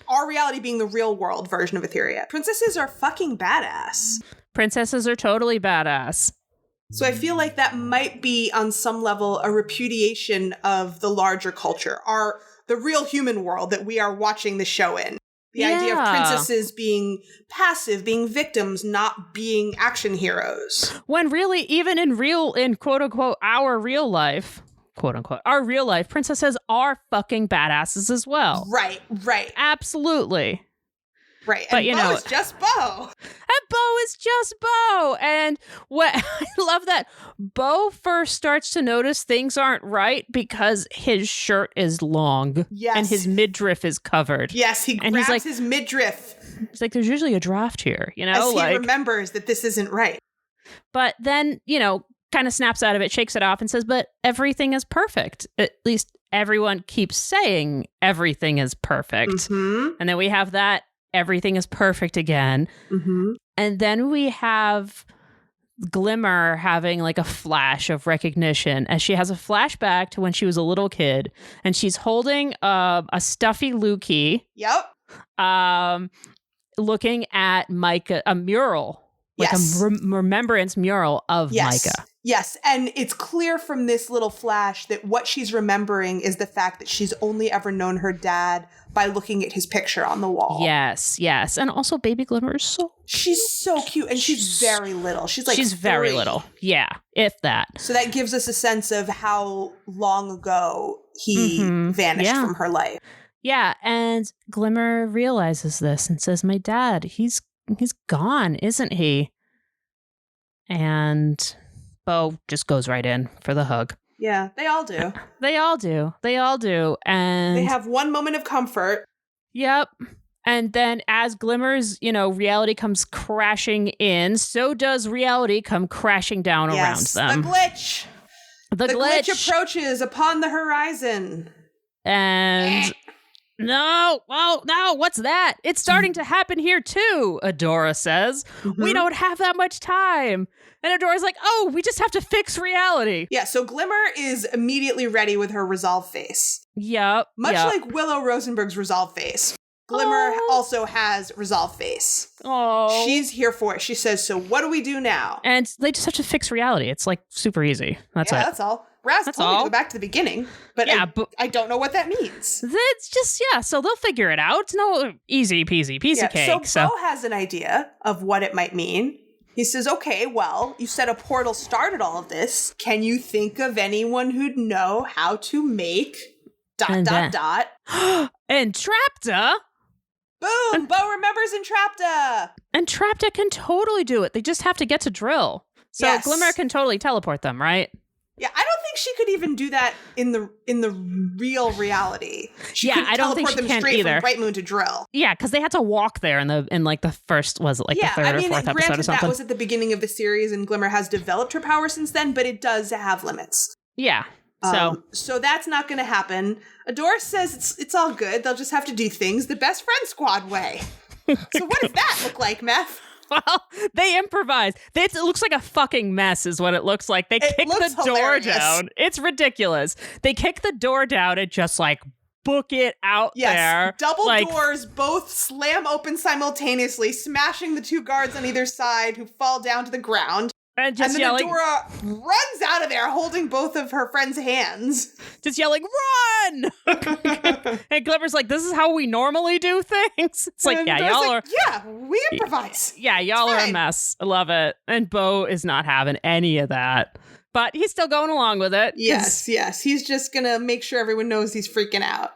our reality being the real world version of Etheria, princesses are fucking badass. Princesses are totally badass. So I feel like that might be on some level a repudiation of the larger culture, the real human world that we are watching the show in. The idea of princesses being passive, being victims, not being action heroes. When really, even in quote unquote, our real life, quote unquote, our real life, princesses are fucking badasses as well. Right. Absolutely. Right. But and Beau is just Beau. And Beau is just Beau. And what I love that Beau first starts to notice things aren't right because his shirt is long. Yes. And his midriff is covered. Yes, he grabs his midriff. He's like, there's usually a draft here, you know? As he remembers that this isn't right. But then, kind of snaps out of it, shakes it off and says, but everything is perfect. At least everyone keeps saying everything is perfect. Mm-hmm. And then we have that everything is perfect again. Mm-hmm. And then we have Glimmer having like a flash of recognition as she has a flashback to when she was a little kid and she's holding a stuffy Lukey. Yep. Looking at Micah, a mural, like yes. a remembrance mural of yes. Micah. Yes, and it's clear from this little flash that what she's remembering is the fact that she's only ever known her dad by looking at his picture on the wall. Yes. And also Baby Glimmer is so cute. She's so cute, and she's very little. She's 3. Very little. Yeah, if that. So that gives us a sense of how long ago he vanished from her life. Yeah, and Glimmer realizes this and says, my dad, he's gone, isn't he? And Beau just goes right in for the hug. Yeah, they all do. They all do. And they have one moment of comfort. Yep. And then as Glimmer's, reality comes crashing in, so does reality come crashing down around them. The glitch. The glitch approaches upon the horizon. And no, what's that? It's starting to happen here too, Adora says. Mm-hmm. We don't have that much time. And Adora's like, oh, we just have to fix reality. Yeah, so Glimmer is immediately ready with her resolve face. Yep. Much like Willow Rosenberg's resolve face. Glimmer also has resolve face. Oh. She's here for it. She says, so what do we do now? And they just have to fix reality. It's like super easy. That's it. That's all. Raz told me to go back to the beginning, but I don't know what that means. It's just, so they'll figure it out. It's no easy peasy piece of cake. So Beau has an idea of what it might mean. He says, okay, well, you said a portal started all of this. Can you think of anyone who'd know how to make ... Entrapta? Boom! Beau remembers Entrapta! Entrapta can totally do it. They just have to get to Drill. So Glimmer can totally teleport them, right? Yeah, I don't think she could even do that in the real reality. I don't think she can straight either. From Bright Moon to Drill. Yeah, because they had to walk there in the first, was it the third or fourth episode or something? That was at the beginning of the series, and Glimmer has developed her power since then, but it does have limits. Yeah. So that's not going to happen. Adora says it's all good. They'll just have to do things the best friend squad way. So what does that look like, Meth? Well, they improvise. It looks like a fucking mess is what it looks like. They kick the door down. It's ridiculous. They kick the door down and just book it out there. Double doors both slam open simultaneously, smashing the 2 guards on either side who fall down to the ground. And then yelling, Adora runs out of there holding both of her friend's hands. Just yelling, run! And Glimmer's like, this is how we normally do things? It's like, y'all are... Yeah, we improvise. Yeah, y'all are a mess. I love it. And Beau is not having any of that. But he's still going along with it. Yes. He's just going to make sure everyone knows he's freaking out.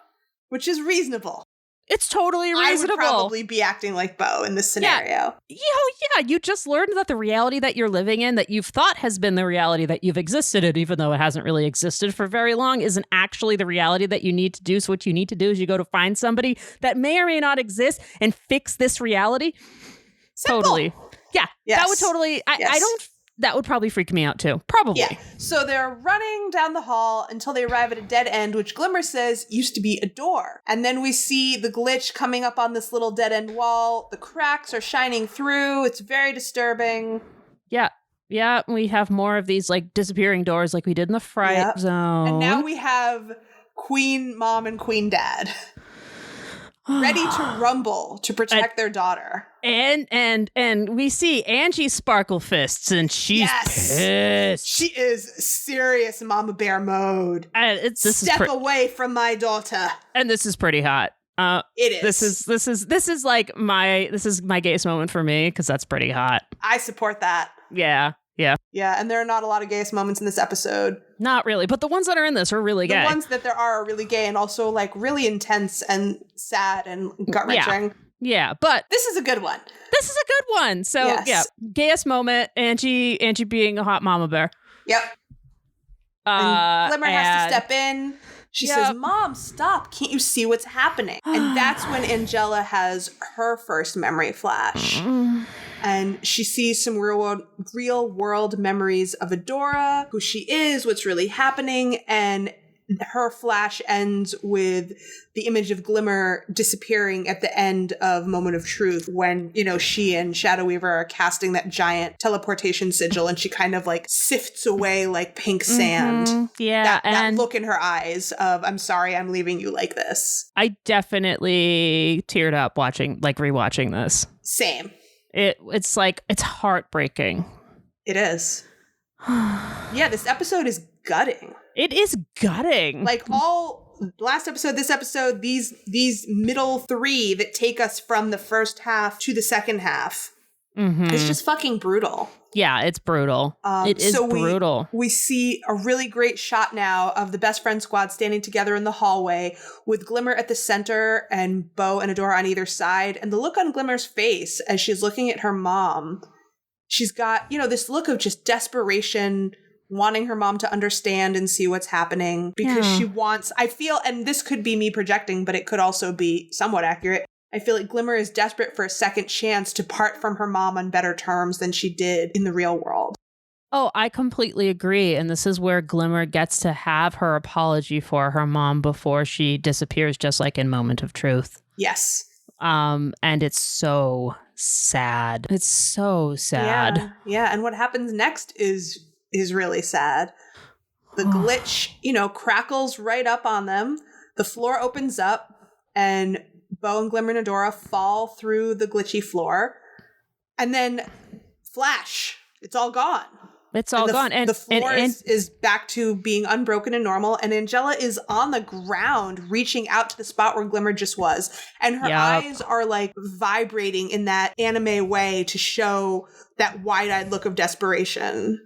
Which is reasonable. It's totally reasonable. I would probably be acting like Bo in this scenario. Yeah, you just learned that the reality that you're living in, that you've thought has been the reality that you've existed in, even though it hasn't really existed for very long, isn't actually the reality that you need to do. So what you need to do is you go to find somebody that may or may not exist and fix this reality. Simple. Totally. Yeah, yes. that would totally, I don't, that would probably freak me out too. Probably. Yeah. So they're running down the hall until they arrive at a dead end, which Glimmer says used to be a door. And then we see the glitch coming up on this little dead end wall. The cracks are shining through. It's very disturbing. Yeah. Yeah. We have more of these like disappearing doors like we did in the Fright Zone. And now we have Queen Mom and Queen Dad ready to rumble to protect their daughter. And we see Angie sparkle fists, and she's pissed. She is serious Mama Bear mode. Step away from my daughter. And this is pretty hot. It is. This is my gayest moment for me, because that's pretty hot. I support that. Yeah. Yeah, and there are not a lot of gayest moments in this episode. Not really, but the ones that are in this are really gay. The ones that there are really gay and also like really intense and sad and gut-wrenching. Yeah, but this is a good one. So gayest moment, Angie being a hot mama bear. Yep. And Glimmer has to step in. She says, "Mom, stop. Can't you see what's happening?" And that's when Angela has her first memory flash. And she sees some real world memories of Adora, who she is, what's really happening. And her flash ends with the image of Glimmer disappearing at the end of Moment of Truth when, she and Shadow Weaver are casting that giant teleportation sigil, and she kind of like sifts away like pink sand. Mm-hmm. Yeah. That look in her eyes of, I'm sorry, I'm leaving you like this. I definitely teared up rewatching this. Same. It's heartbreaking. It is. Yeah, this episode is gutting. It is gutting. Like last episode, this episode, these middle three that take us from the first half to the second half. Mm-hmm. It's just fucking brutal. Yeah, it's brutal. It is brutal. We see a really great shot now of the best friend squad standing together in the hallway with Glimmer at the center and Bo and Adora on either side. And the look on Glimmer's face as she's looking at her mom, she's got, this look of just desperation, wanting her mom to understand and see what's happening because she wants, I feel, and this could be me projecting, but it could also be somewhat accurate. I feel like Glimmer is desperate for a second chance to part from her mom on better terms than she did in the real world. Oh, I completely agree. And this is where Glimmer gets to have her apology for her mom before she disappears, just like in Moment of Truth. Yes. And it's so sad. It's so sad. Yeah. And what happens next is really sad. The glitch, crackles right up on them. The floor opens up and Bo and Glimmer and Adora fall through the glitchy floor. And then flash. It's all gone. It's all gone. And the floor is back to being unbroken and normal. And Angela is on the ground reaching out to the spot where Glimmer just was. And her eyes are like vibrating in that anime way to show that wide-eyed look of desperation.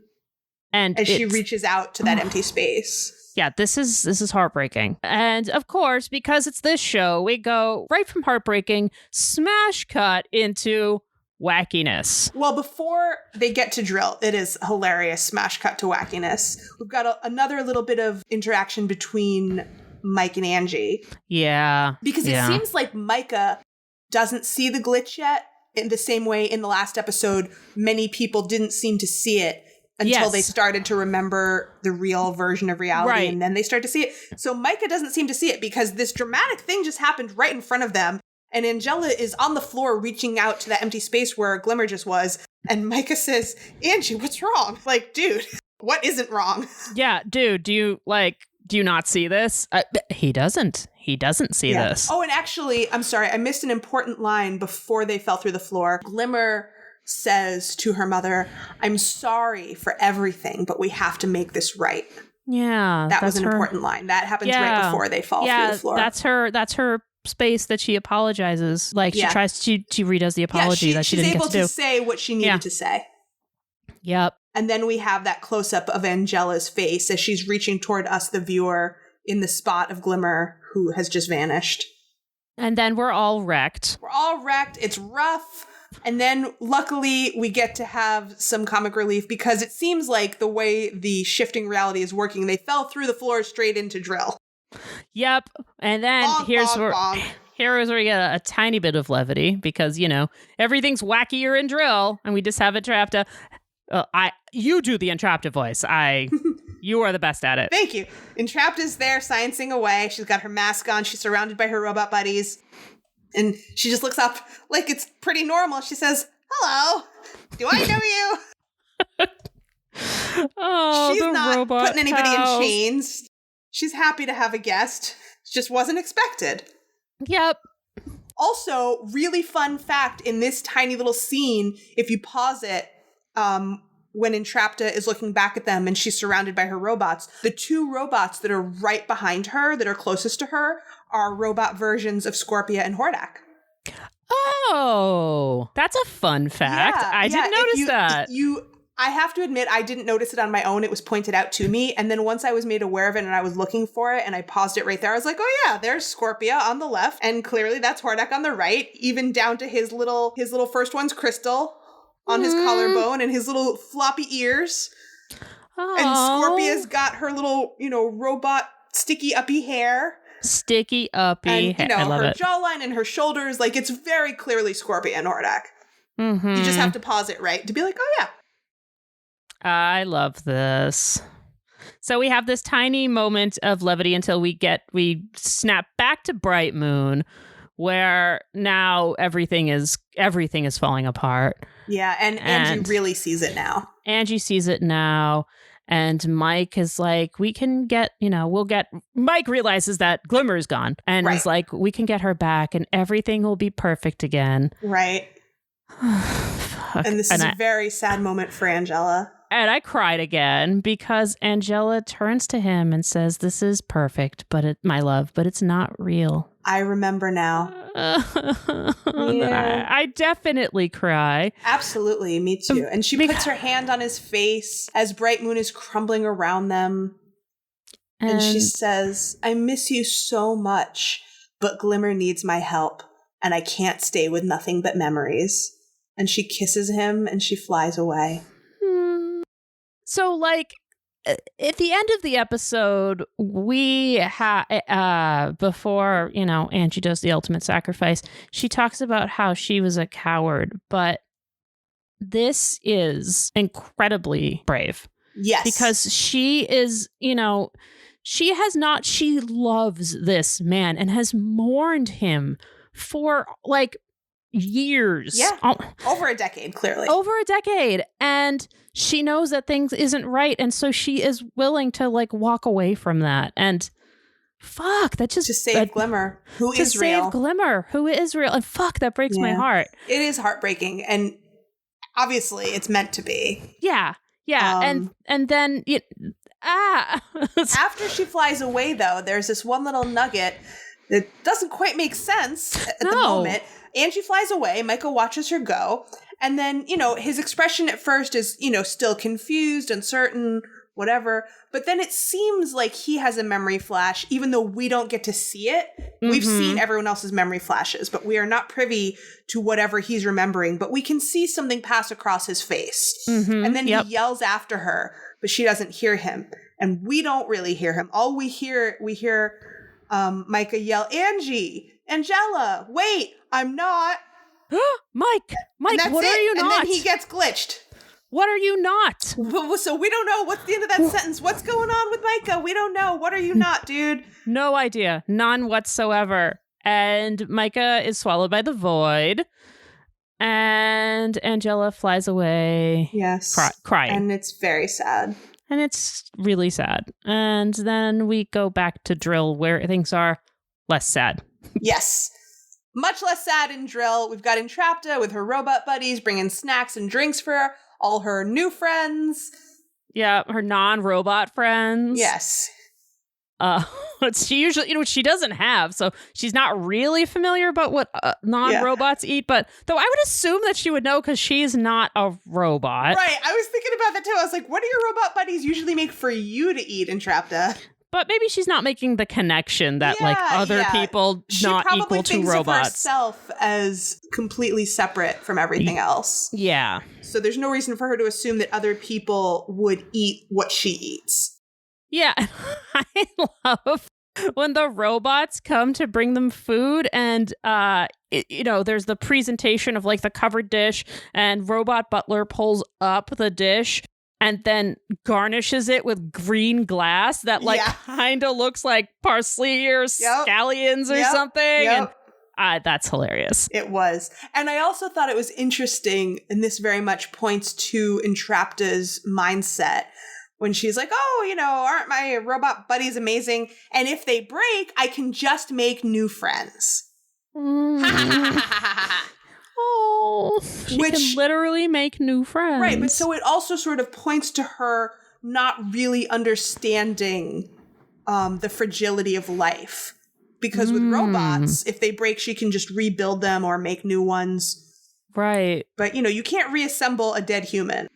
And as she reaches out to that empty space. Yeah, this is heartbreaking. And of course, because it's this show, we go right from heartbreaking, smash cut into wackiness. Well, before they get to drill, it is hilarious smash cut to wackiness. We've got another little bit of interaction between Mike and Angie. Yeah. Because it seems like Micah doesn't see the glitch yet in the same way in the last episode. Many people didn't seem to see it until they started to remember the real version of reality, and then they start to see it. So Micah doesn't seem to see it because this dramatic thing just happened right in front of them, and Angela is on the floor reaching out to that empty space where Glimmer just was, and Micah says, "Angie, what's wrong?" Like, dude, what isn't wrong? Yeah, dude, do you not see this? He doesn't see this. Oh, and actually, I'm sorry, I missed an important line before they fell through the floor. Glimmer says to her mother, "I'm sorry for everything, but we have to make this right." Yeah. That was an important line. That happens right before they fall through the floor. That's her space that she apologizes. Like she redoes the apology that she didn't get to do. She's able to say what she needed to say. Yep. And then we have that close-up of Angela's face as she's reaching toward us, the viewer, in the spot of Glimmer who has just vanished. And then we're all wrecked. It's rough. And then luckily we get to have some comic relief because it seems like the way the shifting reality is working, they fell through the floor straight into Drill. Yep. And then here's where we get a tiny bit of levity because, everything's wackier in Drill and we just have Entrapta. You do the Entrapta voice. You are the best at it. Thank you. Entrapta's there sciencing away. She's got her mask on. She's surrounded by her robot buddies. And she just looks up like it's pretty normal. She says, "Hello, do I know you?" She's not putting anybody in chains. She's happy to have a guest. It just wasn't expected. Yep. Also, really fun fact in this tiny little scene, if you pause it, when Entrapta is looking back at them and she's surrounded by her robots, the two robots that are right behind her, that are closest to her, are robot versions of Scorpia and Hordak. Oh, that's a fun fact. Yeah, I didn't notice that. I have to admit, I didn't notice it on my own. It was pointed out to me. And then once I was made aware of it and I was looking for it and I paused it right there, I was like, oh yeah, there's Scorpia on the left. And clearly that's Hordak on the right, even down to his little first one's Crystal on his collarbone and his little floppy ears. Oh. And Scorpia's got her little, robot sticky uppy hair. Sticky uppy hair. And, her jawline and her shoulders, like it's very clearly Scorpia and Hordak. Mm-hmm. You just have to pause it right to be like, oh yeah. I love this. So we have this tiny moment of levity until we snap back to Bright Moon, where now everything is falling apart. Yeah, and Angie really sees it now. Angie sees it now, and Mike is like, we can get, Mike realizes that Glimmer is gone, and is like, we can get her back, and everything will be perfect again. Right. And this is a very sad moment for Angela. And I cried again because Angela turns to him and says, "This is perfect, my love, but it's not real." I remember now. Yeah. I definitely cry. Absolutely, me too. And she puts her hand on his face as Bright Moon is crumbling around them. And she says, "I miss you so much, but Glimmer needs my help, and I can't stay with nothing but memories." And she kisses him and she flies away. So, at the end of the episode, we before, Angie does the ultimate sacrifice, she talks about how she was a coward, but this is incredibly brave. Yes. Because she is, she loves this man and has mourned him for years. Yeah. Over a decade, clearly. Over a decade. And she knows that things isn't right. And so she is willing to walk away from that. And fuck, that just... To save Glimmer, who is real. To save Glimmer, who is real. And fuck, that breaks my heart. It is heartbreaking. And obviously it's meant to be. Yeah. Yeah. And then... After she flies away, though, there's this one little nugget that doesn't quite make sense at the moment. Angie flies away. Micah watches her go. And then, his expression at first is, still confused, uncertain, whatever. But then it seems like he has a memory flash, even though we don't get to see it. Mm-hmm. We've seen everyone else's memory flashes, but we are not privy to whatever he's remembering. But we can see something pass across his face. Mm-hmm. And then he yells after her, but she doesn't hear him. And we don't really hear him. All we hear Micah yell, "Angie, Angela, wait, I'm not." Mike, what are you not? And then he gets glitched. What are you not? So we don't know what's the end of that sentence. What's going on with Micah? We don't know. What are you not, dude? No idea. None whatsoever. And Micah is swallowed by the void. And Angela flies away. Yes. Crying. And it's very sad. And it's really sad. And then we go back to Drill where things are less sad. Yes. Much less sad in Drill. We've got Entrapta with her robot buddies bringing snacks and drinks for all her new friends. Yeah, her non-robot friends. Yes. She usually, she doesn't have, so she's not really familiar about what non-robots eat. But though I would assume that she would know because she's not a robot. Right. I was thinking about that too. I was like, what do your robot buddies usually make for you to eat, Entrapta? But maybe she's not making the connection that other people not equal to robots. She probably thinks of herself as completely separate from everything else. Yeah. So there's no reason for her to assume that other people would eat what she eats. Yeah. I love when the robots come to bring them food and, there's the presentation of like the covered dish and Robot Butler pulls up the dish and then garnishes it with green glass that kind of looks like parsley or scallions or something. Yep. And that's hilarious. It was. And I also thought it was interesting, and this very much points to Entrapta's mindset, when she's like, aren't my robot buddies amazing? And if they break, I can just make new friends. She can literally make new friends. Right, but so it also sort of points to her not really understanding the fragility of life. Because with robots, if they break, she can just rebuild them or make new ones. Right. But, you can't reassemble a dead human.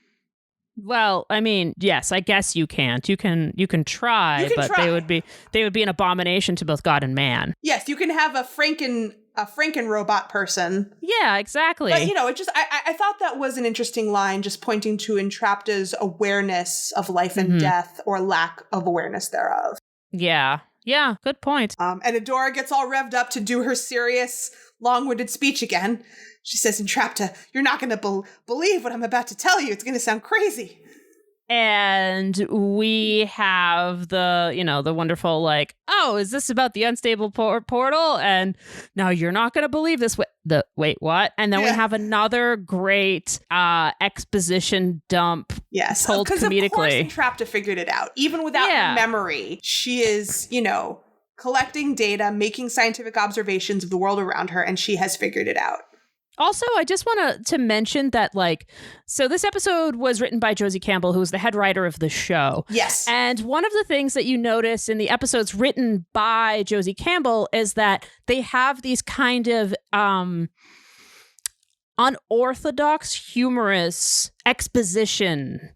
Well, I mean, yes, I guess you can't. You can try, but they would be an abomination to both God and man. Yes, you can have a Franken robot person. Yeah, exactly. But I thought that was an interesting line, just pointing to Entrapta's awareness of life and death, or lack of awareness thereof. Yeah, good point. And Adora gets all revved up to do her serious, long-winded speech again. She says, Entrapta, you're not going to believe what I'm about to tell you. It's going to sound crazy. And we have the wonderful is this about the unstable portal? And no, you're not going to believe this. Wait, what? And then we have another great exposition dump. Yes, told comedically. Of course Entrapta figured it out. Even without memory, she is, collecting data, making scientific observations of the world around her, and she has figured it out. Also, I just want to mention that, so this episode was written by Josie Campbell, who is the head writer of the show. Yes. And one of the things that you notice in the episodes written by Josie Campbell is that they have these kind of unorthodox, humorous exposition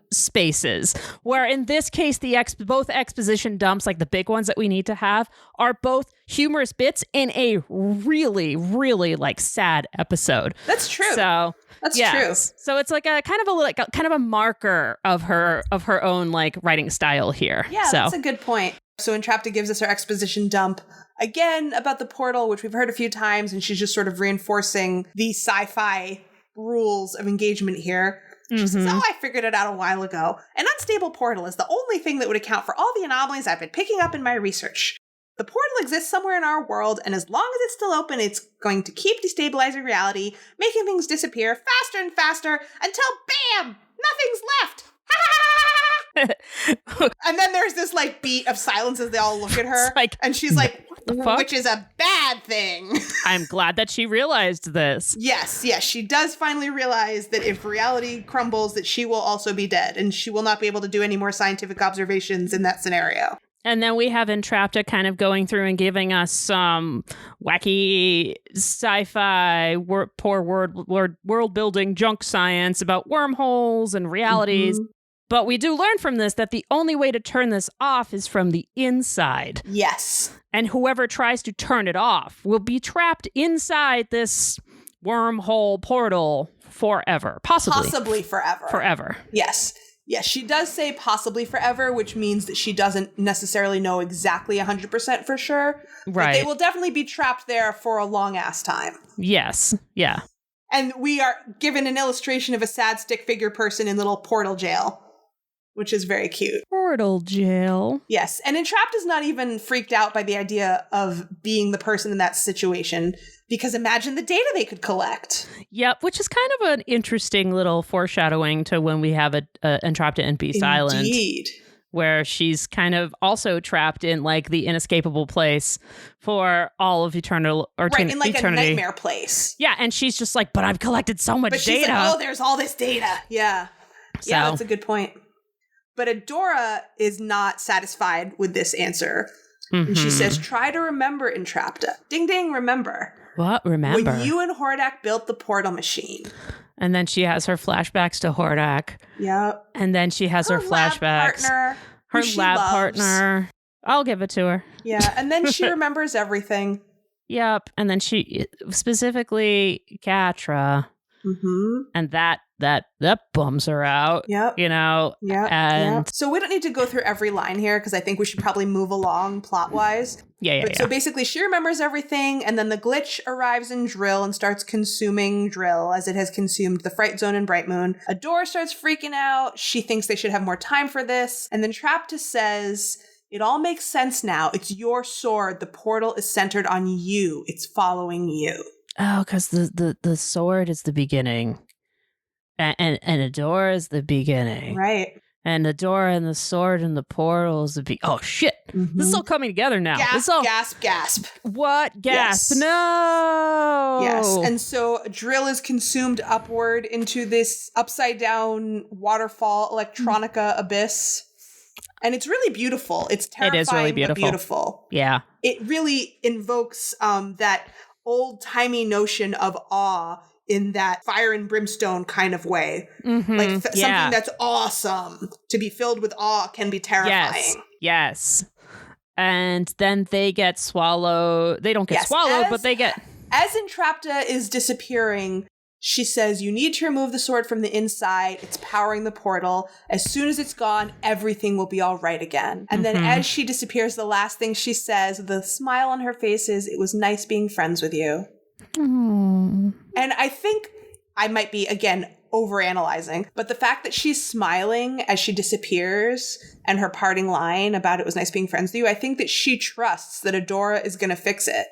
spaces, where in this case both exposition dumps, like the big ones that we need to have, are both humorous bits in a really, really sad episode. That's true. So that's true. So it's like a kind of a marker of her own writing style here. Yeah, that's a good point. So Entrapta gives us her exposition dump again about the portal, which we've heard a few times, and she's just sort of reinforcing the sci-fi rules of engagement here. She says, I figured it out a while ago. An unstable portal is the only thing that would account for all the anomalies I've been picking up in my research. The portal exists somewhere in our world, and as long as it's still open, it's going to keep destabilizing reality, making things disappear faster and faster until, bam, nothing's left. And then there's this beat of silence as they all look at her, and she's like, what the fuck? Which is a bad thing. I'm glad that she realized this. Yes, she does finally realize that if reality crumbles, that she will also be dead, and she will not be able to do any more scientific observations in that scenario. And then we have Entrapta kind of going through and giving us some wacky sci-fi, poor world-building junk science about wormholes and realities. But we do learn from this that the only way to turn this off is from the inside. Yes. And whoever tries to turn it off will be trapped inside this wormhole portal forever. Possibly forever. Forever. Yes. Yes, she does say possibly forever, which means that she doesn't necessarily know exactly 100% for sure. Right. But they will definitely be trapped there for a long-ass time. Yes. Yeah. And we are given an illustration of a sad stick figure person in little portal jail, which is very cute. Portal jail. Yes. And Entrapta's not even freaked out by the idea of being the person in that situation, because imagine the data they could collect. Yep, which is kind of an interesting little foreshadowing to when we have Entrapta NP Silent. Indeed. Where she's kind of also trapped in the inescapable place for all of eternal or right, in eternity. A nightmare place. Yeah, and she's just but I've collected so much data. She's like, there's all this data. Yeah. So. Yeah, that's a good point. But Adora is not satisfied with this answer. And she says, try to remember, Entrapta. Ding, ding, remember. What? Remember? When you and Hordak built the portal machine. And then she has her flashbacks to Hordak. Yep. And then she has her flashbacks. Her lab partner. I'll give it to her. Yeah, and then she remembers everything. Yep, and then she, specifically Catra, and that bums her out. Yep. You know? Yep. So we don't need to go through every line here because I think we should probably move along plot-wise. So basically she remembers everything, and then the glitch arrives in Drill and starts consuming Drill as it has consumed the Fright Zone and Bright Moon. Adora starts freaking out. She thinks they should have more time for this. And then Trapta says, it all makes sense now. It's your sword. The portal is centered on you. It's following you. Oh, because the sword is the beginning. And Adora is the beginning. Right. And Adora and the sword and the portal is the oh, shit. This is all coming together now. Gasp. What? Gasp. Yes. No. Yes. And so Drill is consumed upward into this upside down waterfall electronica abyss. And it's really beautiful. It's terrifying, it is really beautiful. But beautiful. Yeah. It really invokes that old-timey notion of awe in that fire and brimstone kind of way. Like something that's awesome. To be filled with awe can be terrifying. Yes. And then they get swallowed. They don't get swallowed, but they get... As Entrapta is disappearing, she says, you need to remove the sword from the inside. It's powering the portal. As soon as it's gone, everything will be all right again. And then as she disappears, the last thing she says, the smile on her face is, it was nice being friends with you. And I think I might be, again, overanalyzing, but the fact that she's smiling as she disappears and her parting line about it was nice being friends with you, I think that she trusts that Adora is going to fix it.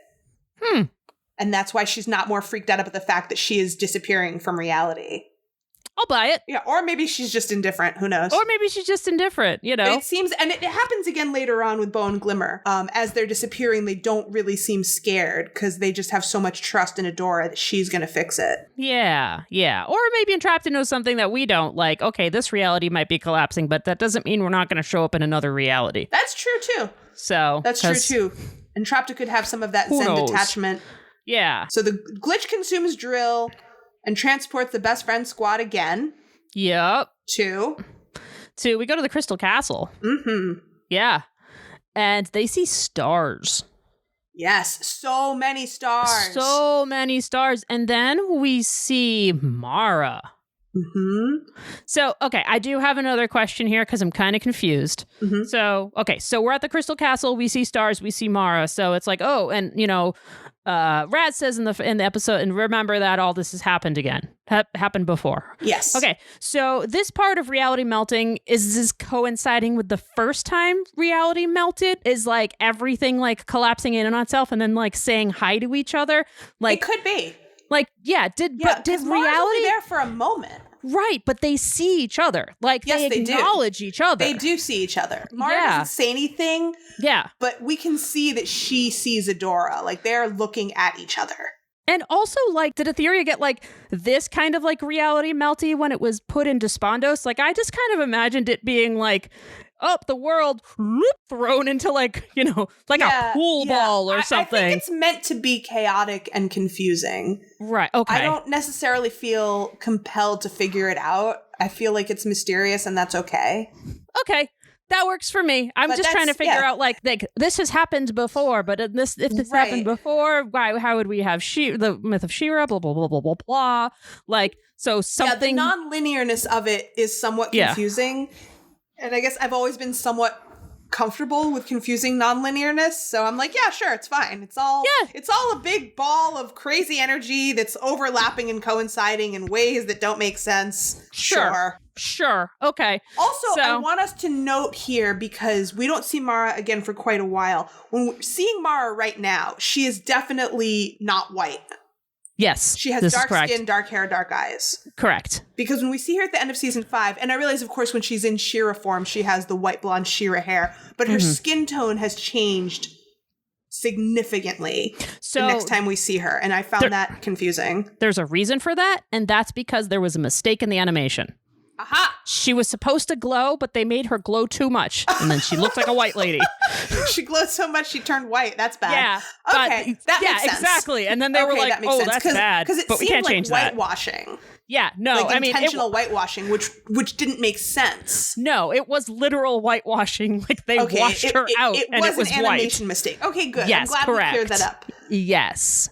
And that's why she's not more freaked out about the fact that she is disappearing from reality. I'll buy it. Yeah, or maybe she's just indifferent. Who knows? Or maybe she's just indifferent, you know? But it seems, and it happens again later on with Bo and Glimmer. As they're disappearing, they don't really seem scared because they just have so much trust in Adora that she's going to fix it. Yeah. Or maybe Entrapta knows something that we don't. Like, okay, this reality might be collapsing, but that doesn't mean we're not going to show up in another reality. That's true, too. So. That's true, too. Entrapta could have some of that Zen detachment. Yeah. So the glitch consumes Drill and transports the best friend squad again. Yep. To we go to the Crystal Castle. Yeah. And they see stars. Yes. So many stars. And then we see Mara. So, okay, I do have another question here because I'm kind of confused. So we're at the Crystal Castle. We see stars. We see Mara. So it's like, oh, and, you know, Raz says in the episode, and remember that all this has happened again. Happened before. Yes. Okay, so this part of reality melting is coinciding with the first time reality melted? Is like everything like collapsing in on itself and then like saying hi to each other? Like, it could be. Like, did reality only there for a moment? Right, but they see each other. Like, they acknowledge each other. They do see each other. Mara doesn't say anything. Yeah. But we can see that she sees Adora. Like, they're looking at each other. And also, like, did Etheria get, like, this kind of, like, reality melty when it was put into Spondos? Like, I just kind of imagined it being, like, the world thrown into, like, you know, like a pool ball or something. I think it's meant to be chaotic and confusing. Right, okay. I don't necessarily feel compelled to figure it out. I feel like it's mysterious and that's okay. Okay. That works for me. I'm just trying to figure out, like, this has happened before, but if this happened before, how would we have the myth of She-Ra, blah, blah, blah, blah, blah, blah. Like, so something... Yeah, the non-linearness of it is somewhat confusing. And I guess I've always been somewhat comfortable with confusing non-linearness. So I'm like, yeah, sure, it's fine. It's all a big ball of crazy energy that's overlapping and coinciding in ways that don't make sense. Sure. Okay. Also, I want us to note here, because we don't see Mara again for quite a while. When we're seeing Mara right now, she is definitely not white. Yes. She has dark skin, dark hair, dark eyes. Correct. Because when we see her at the end of season 5, and I realize, of course, when she's in She-Ra form, she has the white blonde She-Ra hair, but her skin tone has changed significantly the next time we see her. And I found that confusing. There's a reason for that, and that's because there was a mistake in the animation. Aha! She was supposed to glow, but they made her glow too much. And then she looked like a white lady. She glowed so much she turned white. That's bad. Yeah. Okay, that makes sense. Exactly. And then they were like, oh, that's bad. Because it but we can't seemed change like that. whitewashing. Yeah, no, like I mean... intentional whitewashing, which didn't make sense. No, it was literal whitewashing. Like, they washed her out, and it was an white. animation mistake. Okay, good. Yes, I'm glad correct. we cleared that up. Yes.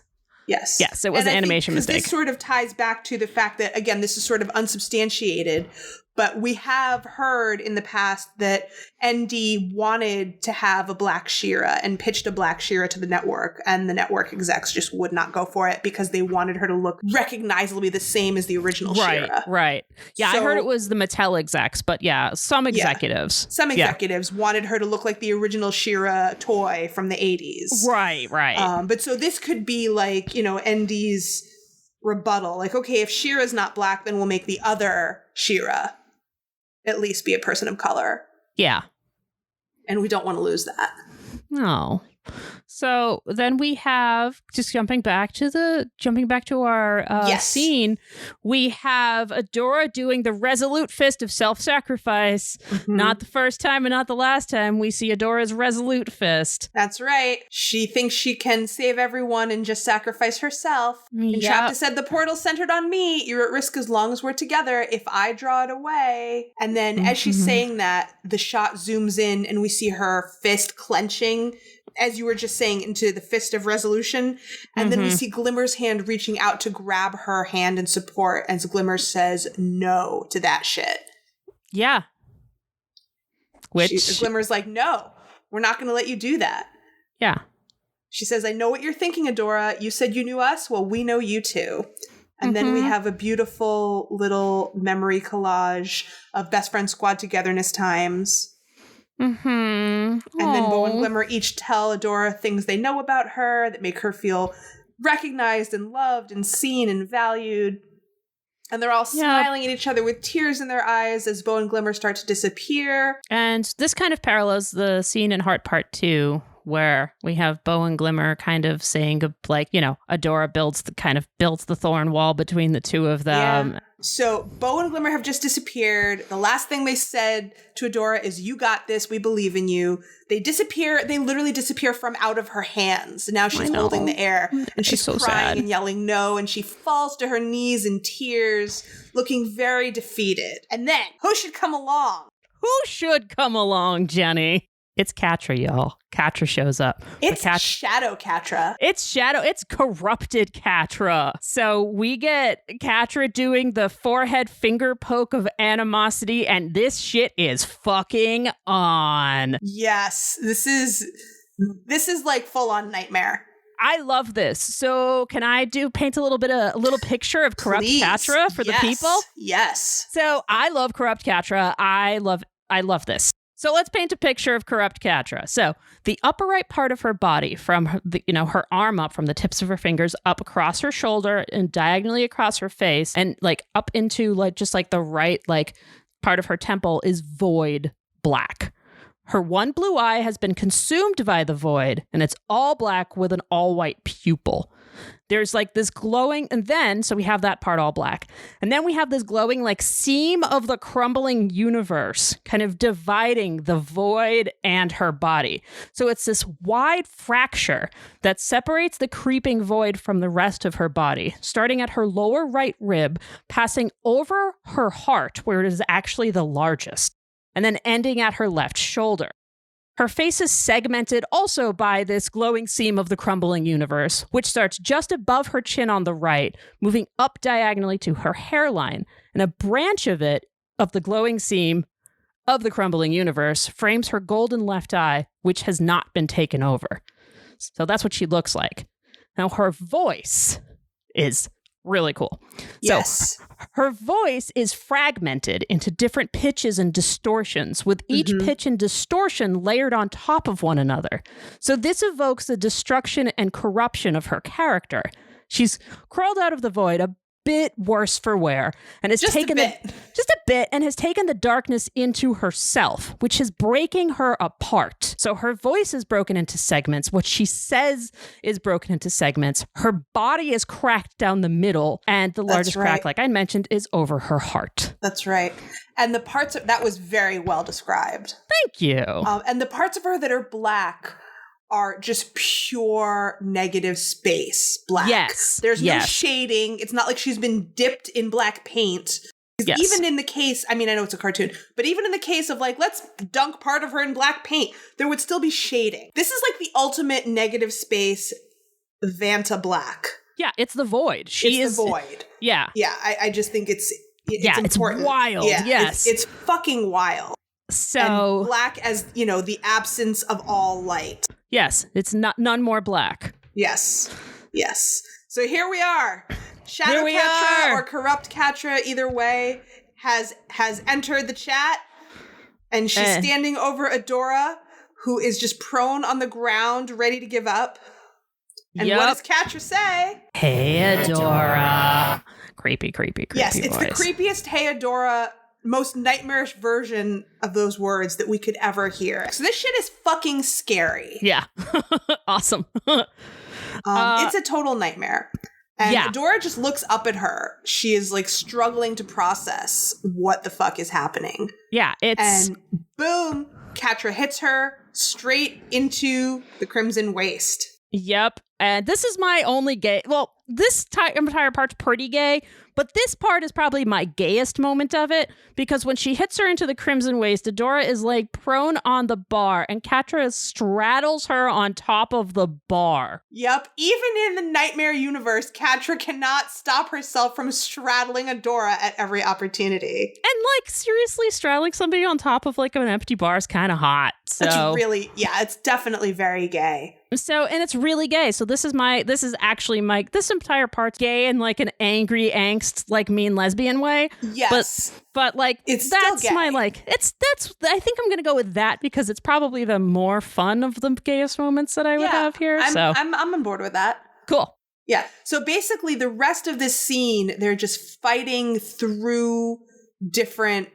Yes, it was an animation mistake. This sort of ties back to the fact that, again, this is sort of unsubstantiated, but we have heard in the past that ND wanted to have a black She-Ra and pitched a black She-Ra to the network, and the network execs just would not go for it because they wanted her to look recognizably the same as the original She-Ra. Right. Yeah, so, I heard it was the Mattel execs, but yeah, some executives. Some executives wanted her to look like the original She-Ra toy from the 80s. Right. But so this could be like, ND's rebuttal. Like, okay, if She-Ra's not black, then we'll make the other She-Ra at least be a person of color. Yeah. And we don't want to lose that. No. So then we have, just jumping back to our scene, we have Adora doing the resolute fist of self-sacrifice. Mm-hmm. Not the first time and not the last time we see Adora's resolute fist. That's right. She thinks she can save everyone and just sacrifice herself. And Entrapta said, the portal's centered on me. You're at risk as long as we're together. If I draw it away. And then as she's saying that, the shot zooms in and we see her fist clenching, as you were just saying, into the fist of resolution. And then we see Glimmer's hand reaching out to grab her hand in support as Glimmer says no to that shit. Yeah. Glimmer's like, no, we're not going to let you do that. Yeah. She says, I know what you're thinking, Adora. You said you knew us. Well, we know you too. And then we have a beautiful little memory collage of best friend squad togetherness times. And then Bo and Glimmer each tell Adora things they know about her that make her feel recognized and loved and seen and valued. And they're all smiling at each other with tears in their eyes as Bo and Glimmer start to disappear. And this kind of parallels the scene in Heart Part 2, where we have Bo and Glimmer kind of saying, like, Adora builds the thorn wall between the two of them. Yeah. So Bo and Glimmer have just disappeared. The last thing they said to Adora is, you got this. We believe in you. They disappear. They literally disappear from out of her hands. Now she's holding the air and she's so crying sad. And yelling no. And she falls to her knees in tears, looking very defeated. And then who should come along? Who should come along, Jenny? It's Catra, y'all. Catra shows up. It's Shadow Catra. It's corrupted Catra. So we get Catra doing the forehead finger poke of animosity, and this shit is fucking on. Yes, this is like full on nightmare. I love this. So can I paint a little picture of corrupt Catra for the people? Yes. So I love corrupt Catra. I love this. So let's paint a picture of corrupt Catra. So the upper right part of her body, from her arm up, from the tips of her fingers up across her shoulder and diagonally across her face, and like up into the right part of her temple, is void black. Her one blue eye has been consumed by the void, and it's all black with an all white pupil. There's this glowing, and then, so we have that part all black. And then we have this glowing seam of the crumbling universe kind of dividing the void and her body. So it's this wide fracture that separates the creeping void from the rest of her body, starting at her lower right rib, passing over her heart, where it is actually the largest, and then ending at her left shoulder. Her face is segmented also by this glowing seam of the crumbling universe, which starts just above her chin on the right, moving up diagonally to her hairline. And a branch of the glowing seam of the crumbling universe, frames her golden left eye, which has not been taken over. So that's what she looks like. Now, her voice is really cool. Yes. So her voice is fragmented into different pitches and distortions, with each pitch and distortion layered on top of one another. So this evokes the destruction and corruption of her character. She's crawled out of the void bit worse for wear and has taken just a bit and has taken the darkness into herself, which is breaking her apart. So her voice is broken into segments. What she says is broken into segments. Her body is cracked down the middle, and the largest crack, like I mentioned, is over her heart. That's right. And the parts of that was very well described. Thank you. And the parts of her that are black are just pure negative space black. Yes. There's no shading. It's not like she's been dipped in black paint. Yes. Even in the case, I mean, I know it's a cartoon, but even in the case of like, let's dunk part of her in black paint, there would still be shading. This is like the ultimate negative space Vanta Black. Yeah, it's the void. It's the void. Yeah. Yeah, I just think it's important. It's wild. Yeah, yes. It's fucking wild. So and black as, the absence of all light. Yes, it's none more black. Yes. So here we are. Shadow Catra or Corrupt Catra, either way, has entered the chat, and she's standing over Adora, who is just prone on the ground, ready to give up. And what does Catra say? Hey, Adora. Creepy Yes, it's voice. the creepiest Hey, Adora, most nightmarish version of those words that we could ever hear. So this shit is fucking scary. Yeah. Awesome. It's a total nightmare. And Adora just looks up at her. She is like struggling to process what the fuck is happening. Yeah, and boom, Catra hits her straight into the Crimson Waste. Yep. And this is my only gay. Well, this entire part's pretty gay, but this part is probably my gayest moment of it, because when she hits her into the Crimson Waste, Adora is like prone on the bar and Catra straddles her on top of the bar. Yep. Even in the Nightmare universe, Catra cannot stop herself from straddling Adora at every opportunity. And like, seriously, straddling somebody on top of like an empty bar is kind of hot. So it's really, it's definitely very gay. So, and it's really gay. So this is actually this entire part's gay in like an angry angst, like mean lesbian way. Yes. But like, that's my like, I think I'm going to go with that because it's probably the more fun of the gayest moments that I would have here. I'm on board with that. Cool. Yeah. So basically the rest of this scene, they're just fighting through different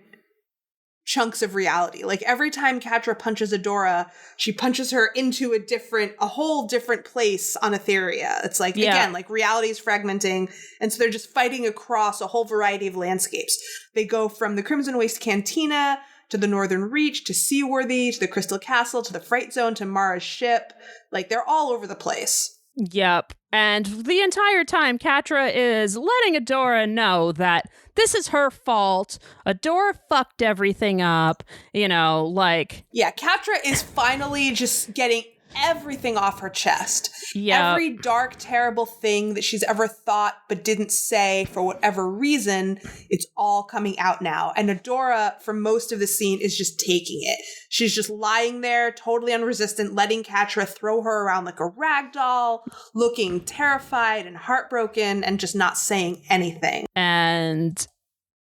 chunks of reality. Like every time Catra punches Adora, she punches her into a whole different place on Etheria. It's like, again, like reality is fragmenting. And so they're just fighting across a whole variety of landscapes. They go from the Crimson Waste Cantina to the Northern Reach to Seaworthy to the Crystal Castle to the Fright Zone to Mara's ship. Like they're all over the place. Yep. And the entire time, Catra is letting Adora know that this is her fault. Adora fucked everything up, like... Yeah, Catra is finally just getting everything off her chest. Yeah. Every dark, terrible thing that she's ever thought but didn't say for whatever reason, it's all coming out now. And Adora, for most of the scene, is just taking it. She's just lying there, totally unresistant, letting Catra throw her around like a rag doll, looking terrified and heartbroken and just not saying anything. And...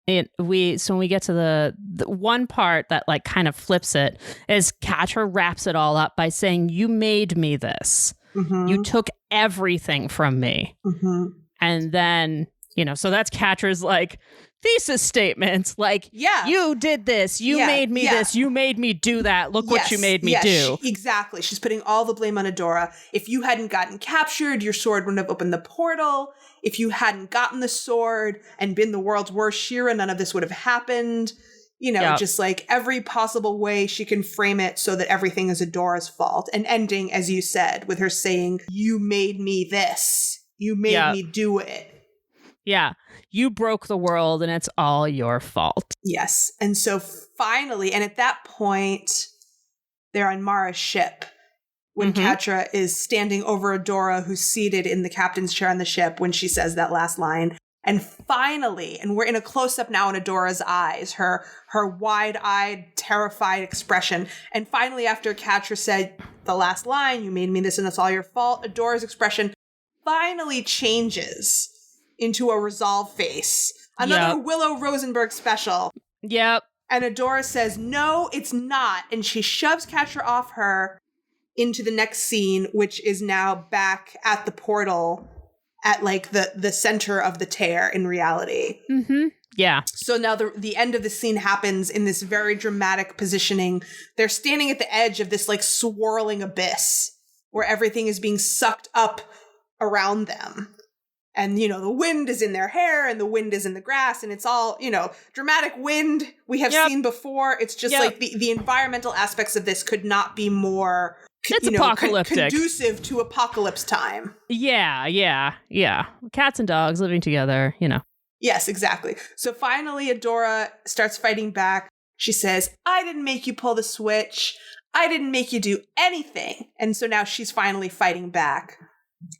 when we get to the one part that like kind of flips it is Catra wraps it all up by saying, you made me this. Mm-hmm. You took everything from me. Mm-hmm. And then, so that's Catra's like thesis statements. Like, you did this. You made me this. You made me do that. Look what you made me do. Exactly. She's putting all the blame on Adora. If you hadn't gotten captured, your sword wouldn't have opened the portal. If you hadn't gotten the sword and been the world's worst She-Ra, none of this would have happened. Just like every possible way she can frame it so that everything is Adora's fault. And ending, as you said, with her saying, you made me this. You made me do it. Yeah. You broke the world and it's all your fault. Yes. And so finally, and at that point, they're on Mara's ship. When Catra is standing over Adora, who's seated in the captain's chair on the ship when she says that last line. And finally, and we're in a close-up now on Adora's eyes, her wide-eyed, terrified expression. And finally, after Catra said the last line, you made me this and it's all your fault, Adora's expression finally changes into a resolve face. Another Willow Rosenberg special. Yep. And Adora says, no, it's not. And she shoves Catra off her into the next scene, which is now back at the portal at like the center of the tear in reality. Mm-hmm. Yeah. So now the end of the scene happens in this very dramatic positioning. They're standing at the edge of this like swirling abyss where everything is being sucked up around them. And, you know, the wind is in their hair and the wind is in the grass and it's all, you know, dramatic wind we have seen before. It's just like the environmental aspects of this could not be more apocalyptic. Conducive to apocalypse time. Yeah. Cats and dogs living together, you know. Yes, exactly. So finally, Adora starts fighting back. She says, I didn't make you pull the switch. I didn't make you do anything. And so now she's finally fighting back.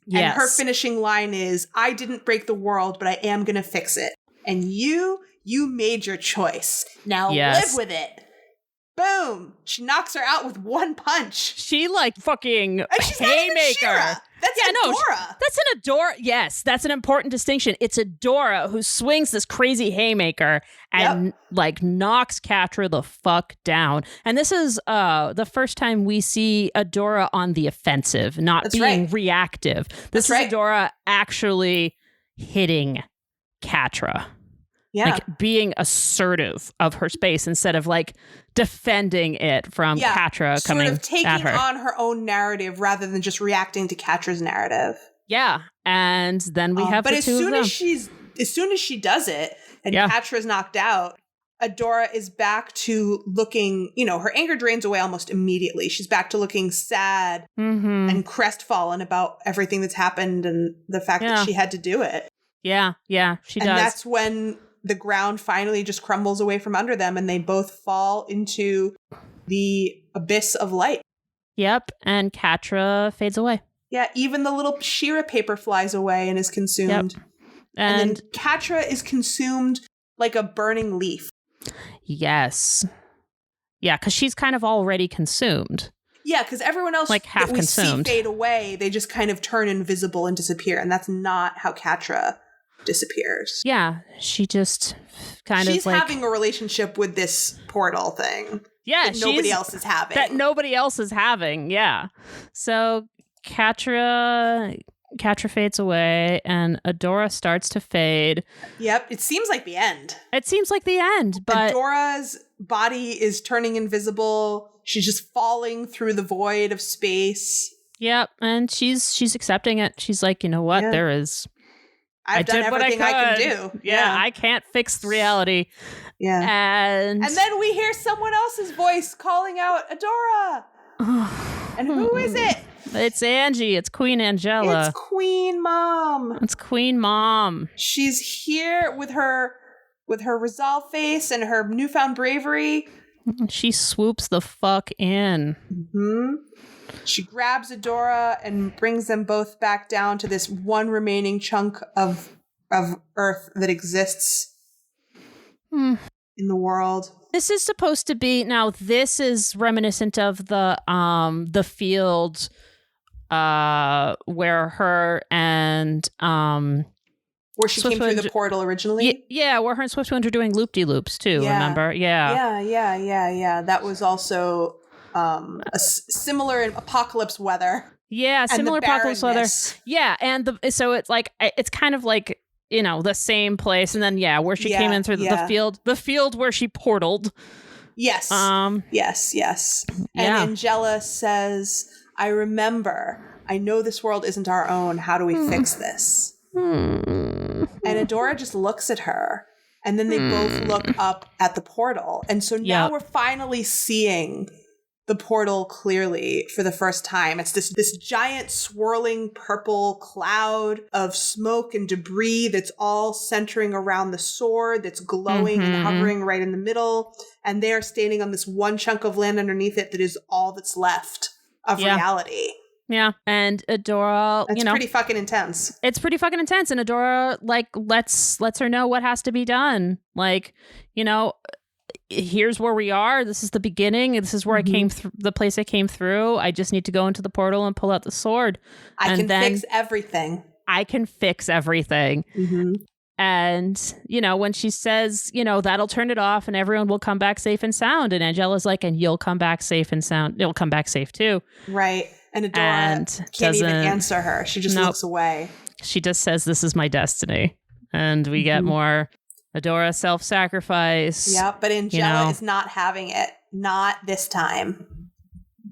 Yes. And her finishing line is, I didn't break the world, but I am going to fix it. And you made your choice. Now live with it. Boom. She knocks her out with one punch. She like fucking and she's haymaker. Not even She-Ra. That's Adora. That's an Adora. Yes, that's an important distinction. It's Adora who swings this crazy haymaker and like knocks Catra the fuck down. And this is the first time we see Adora on the offensive, not being reactive. This is Adora actually hitting Catra. Yeah. Like being assertive of her space instead of like defending it from Catra coming at her. Sort of taking on her own narrative rather than just reacting to Catra's narrative. Yeah. And then we have but the as two soon of as she does it and Catra's knocked out, Adora is back to looking, you know, her anger drains away almost immediately. She's back to looking sad and crestfallen about everything that's happened and the fact that she had to do it. Yeah, she does. And that's when the ground finally just crumbles away from under them and they both fall into the abyss of light. Yep, and Catra fades away. Yeah, even the little She-Ra paper flies away and is consumed. Yep. And then Catra is consumed like a burning leaf. Yes. Yeah, because she's kind of already consumed. Yeah, because everyone else like half that we consumed. See fade away, they just kind of turn invisible and disappear. And that's not how Catra disappears. Yeah, she just she's having a relationship with this portal thing. Yeah, that nobody else is having. That nobody else is having. Yeah. So Catra fades away and Adora starts to fade. Yep, it seems like the end. It seems like the end, but Adora's body is turning invisible. She's just falling through the void of space. Yep, and she's accepting it. She's like, you know what? There is. I've done everything I can do. Yeah, I can't fix reality. Yeah. And then we hear someone else's voice calling out Adora. And who is it? It's Angie. It's Queen Angela. It's Queen Mom. It's Queen Mom. She's here with her resolve face and her newfound bravery. She swoops the fuck in. Mm-hmm. She grabs Adora and brings them both back down to this one remaining chunk of Earth that exists in the world. This is supposed to be this is reminiscent of the field where her and where she came through the portal originally. Yeah, where her and Swiftwind are doing loop-de-loops too. Remember? Yeah. That was also a similar apocalypse weather. Yeah, similar apocalypse weather. Yeah, and so it's like it's kind of like, you know, the same place, and then where she came in through the field where she portaled. Yes. Yes. And Angela says, "I remember. I know this world isn't our own. How do we fix this?" And Adora just looks at her, and then they both look up at the portal, and so now we're finally seeing the portal clearly for the first time. It's this giant swirling purple cloud of smoke and debris that's all centering around the sword that's glowing and hovering right in the middle. And they are standing on this one chunk of land underneath it that is all that's left of reality. Yeah. And Adora, it's pretty fucking intense. It's pretty fucking intense. And Adora lets her know what has to be done. Like, you know, here's where we are. This is the beginning. This is where I came through, the place I came through. I just need to go into the portal and pull out the sword. I can fix everything. And, you know, when she says, you know, that'll turn it off and everyone will come back safe and sound. And Angela's like, and you'll come back safe and sound. You'll come back safe too. Right. And Adora can't even answer her. She just looks away. She just says, "This is my destiny." And we get more Adora self-sacrifice. Yeah, but Angela is not having it. Not this time.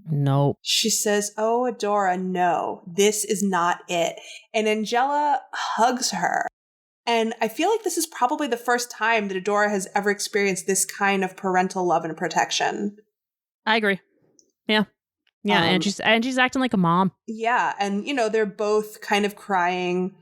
Nope. She says, "Oh, Adora, no, this is not it." And Angela hugs her. And I feel like this is probably the first time that Adora has ever experienced this kind of parental love and protection. I agree. Yeah. Yeah, Angie's acting like a mom. Yeah, and, they're both kind of crying.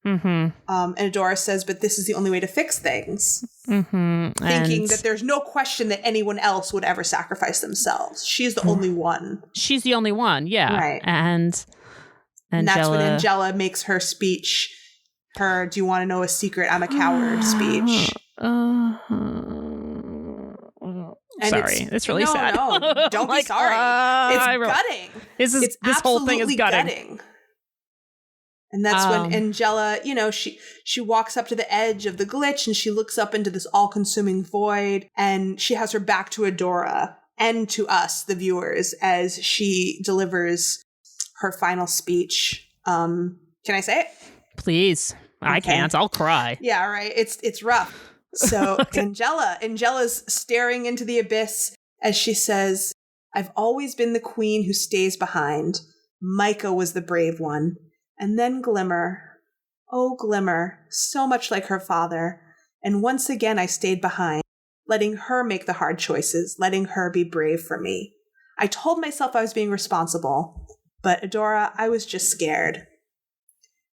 Mm-hmm. And Adora says, "But this is the only way to fix things." Mm-hmm. Thinking that there's no question that anyone else would ever sacrifice themselves. She's the only one. She's the only one, yeah. Right. And that's when Angela makes her speech, her "Do you want to know a secret? I'm a coward" speech. Sorry, it's really sad. No, don't be sorry. It's gutting. This whole thing is gutting. And that's when Angela, she walks up to the edge of the glitch and she looks up into this all-consuming void, and she has her back to Adora and to us, the viewers, as she delivers her final speech. Can I say it? Please. Okay. I can't. I'll cry. Yeah, right. It's rough. So Angela's staring into the abyss as she says, "I've always been the queen who stays behind. Micah was the brave one. And then Glimmer. Oh, Glimmer, so much like her father. And once again I stayed behind, letting her make the hard choices, letting her be brave for me. I told myself I was being responsible, but Adora, I was just scared."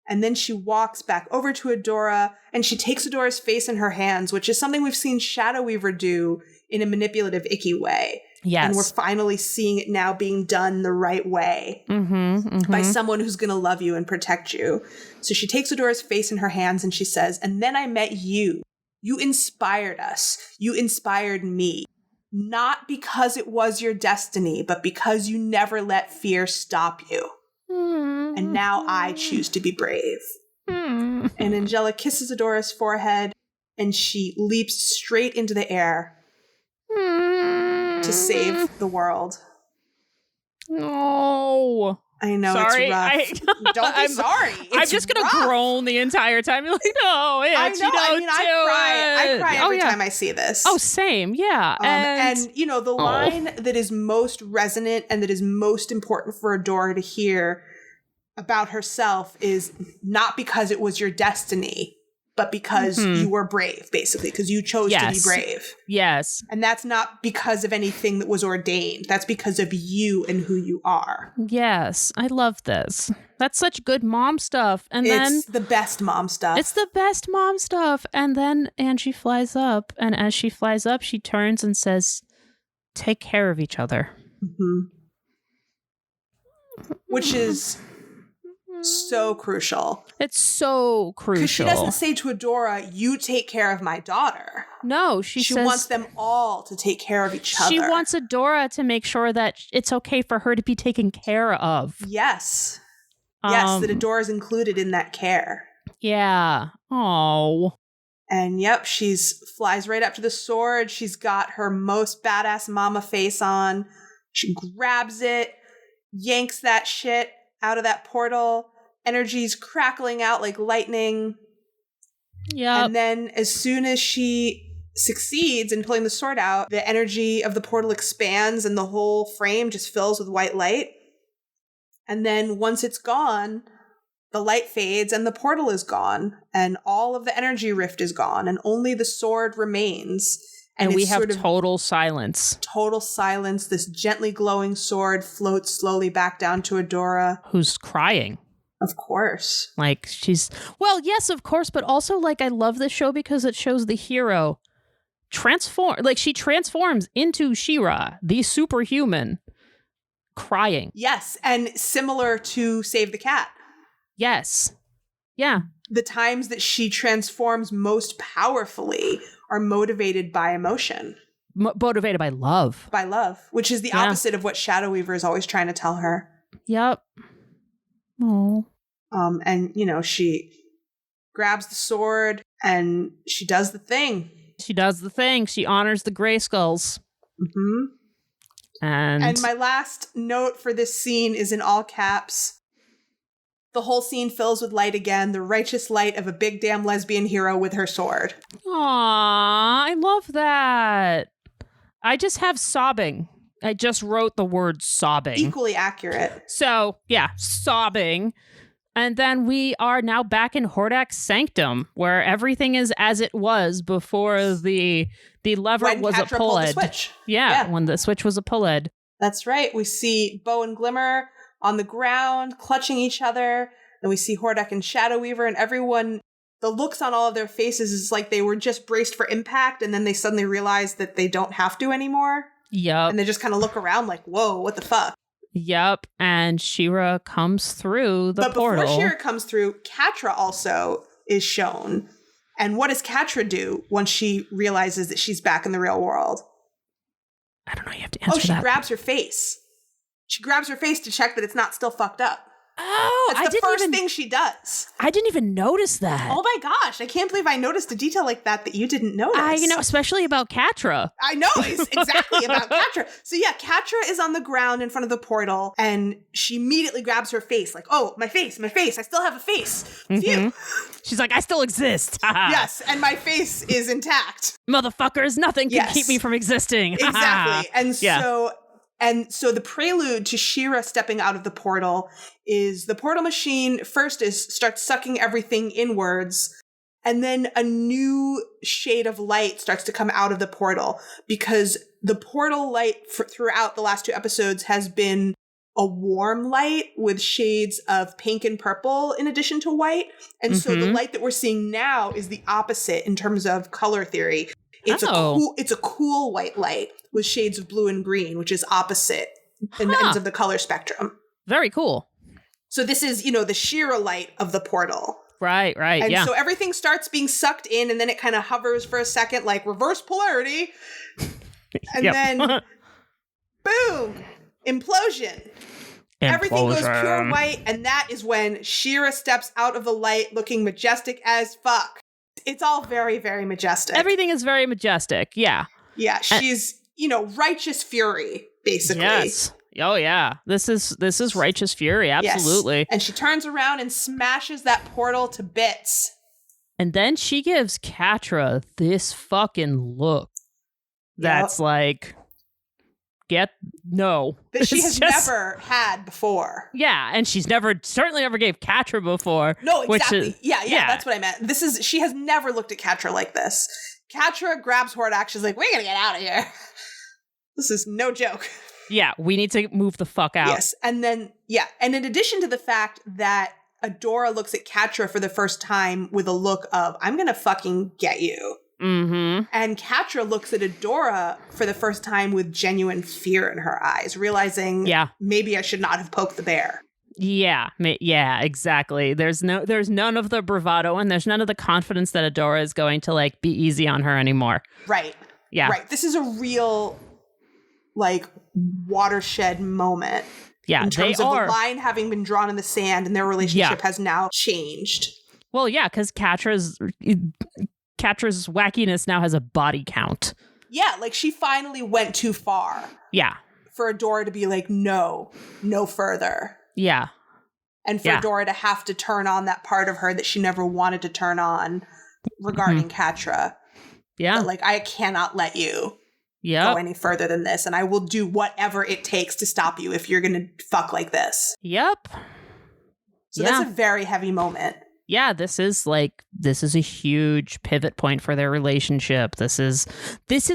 And then she walks back over to Adora, and she takes Adora's face in her hands, which is something we've seen Shadow Weaver do in a manipulative, icky way. Yes. And we're finally seeing it now being done the right way by someone who's going to love you and protect you. So she takes Adora's face in her hands and she says, "And then I met you. You inspired us. You inspired me. Not because it was your destiny, but because you never let fear stop you. And now I choose to be brave." And Angela kisses Adora's forehead and she leaps straight into the air to save the world. No. I know, sorry. it's rough. Don't be sorry. I'm just going to groan the entire time. You're like, no, I know. I cry every yeah. time I see this. Oh, same. Yeah. And the line that is most resonant and that is most important for Adora to hear about herself is not because it was your destiny, but because you were brave, basically, because you chose to be brave. Yes. And that's not because of anything that was ordained. That's because of you and who you are. Yes. I love this. That's such good mom stuff. And it's the best mom stuff. It's the best mom stuff. And then Angie flies up. And as she flies up, she turns and says, "Take care of each other." Which is so crucial. It's so crucial. Because she doesn't say to Adora, "You take care of my daughter." No, she says, wants them all to take care of each other. She wants Adora to make sure that it's okay for her to be taken care of. Yes. Yes, that Adora's included in that care. Yeah. Oh. And yep, she's flies right up to the sword. She's got her most badass mama face on. She grabs it, yanks that shit out of that portal. Energy's crackling out like lightning. Yeah. And then as soon as she succeeds in pulling the sword out, the energy of the portal expands and the whole frame just fills with white light. And then once it's gone, the light fades and the portal is gone and all of the energy rift is gone and only the sword remains. And we have total silence. Total silence. This gently glowing sword floats slowly back down to Adora, who's crying. Of course. Like yes, of course. But also I love this show because it shows the hero she transforms into She-Ra, the superhuman, crying. Yes. And similar to Save the Cat. Yes. Yeah. The times that she transforms most powerfully are motivated by emotion. Motivated by love. By love, which is the opposite of what Shadow Weaver is always trying to tell her. Yep. Oh. And, she grabs the sword and she does the thing. She does the thing. She honors the Grayskulls. And my last note for this scene is in all caps. The whole scene fills with light again, the righteous light of a big damn lesbian hero with her sword. Aww, I love that. I just have sobbing. I just wrote the word sobbing. Equally accurate. So, yeah, sobbing. And then we are now back in Hordak's sanctum, where everything is as it was before the lever when was Catra a pull pulled the head. switch. Yeah, when the switch was a pull head. That's right. We see Bo and Glimmer on the ground, clutching each other. And we see Hordak and Shadow Weaver, and everyone, the looks on all of their faces is like they were just braced for impact, and then they suddenly realize that they don't have to anymore. Yep. And they just kind of look around like, whoa, what the fuck? Yep. And She-Ra comes through the portal. But before She-Ra comes through, Catra also is shown. And what does Catra do once she realizes that she's back in the real world? I don't know. You have to answer that. Oh, she grabs her face. She grabs her face to check that it's not still fucked up. Oh, that's the first thing she does. I didn't even notice that. Oh my gosh, I can't believe I noticed a detail like that you didn't notice. Especially about Catra. I know, it's exactly about Catra. So yeah, Catra is on the ground in front of the portal, and she immediately grabs her face, like, oh, my face, I still have a face. Phew. She's like, I still exist. Yes, and my face is intact. Motherfuckers, nothing can keep me from existing. Exactly. And so the prelude to She-Ra stepping out of the portal is the portal machine starts sucking everything inwards, and then a new shade of light starts to come out of the portal, because the portal light throughout the last 2 episodes has been a warm light with shades of pink and purple in addition to white. And so the light that we're seeing now is the opposite in terms of color theory. It's a cool white light with shades of blue and green, which is opposite in the ends of the color spectrum. Very cool. So this is, the She-Ra light of the portal. Right, and so everything starts being sucked in, and then it kind of hovers for a second, like reverse polarity. And then, boom, implosion. Everything goes pure white, and that is when She-Ra steps out of the light looking majestic as fuck. It's all very, very majestic. Everything is very majestic, yeah. Yeah, she's, righteous fury, basically. Yes. Oh, yeah. This is righteous fury, absolutely. Yes. And she turns around and smashes that portal to bits. And then she gives Catra this fucking look that's like, no. That she has never had before. Yeah, and she's certainly never gave Catra before. No, exactly. Yeah, that's what I meant. She has never looked at Catra like this. Catra grabs Hordak. She's like, we're gonna get out of here. This is no joke. Yeah, we need to move the fuck out. Yes, and then, and in addition to the fact that Adora looks at Catra for the first time with a look of, I'm gonna fucking get you. Mm-hmm. And Catra looks at Adora for the first time with genuine fear in her eyes, realizing maybe I should not have poked the bear. Yeah, exactly. There's none of the bravado, and there's none of the confidence that Adora is going to be easy on her anymore. Right. Yeah. Right. This is a real watershed moment. Yeah, in terms of the line having been drawn in the sand, and their relationship has now changed. Well, yeah, because Catra's wackiness now has a body count. Yeah, she finally went too far. Yeah. For Adora to be like, no further. Yeah. And for Adora to have to turn on that part of her that she never wanted to turn on regarding Catra. Yeah. That, I cannot let you go any further than this, and I will do whatever it takes to stop you if you're going to fuck like this. Yep. So that's a very heavy moment. Yeah, this is a huge pivot point for their relationship. This is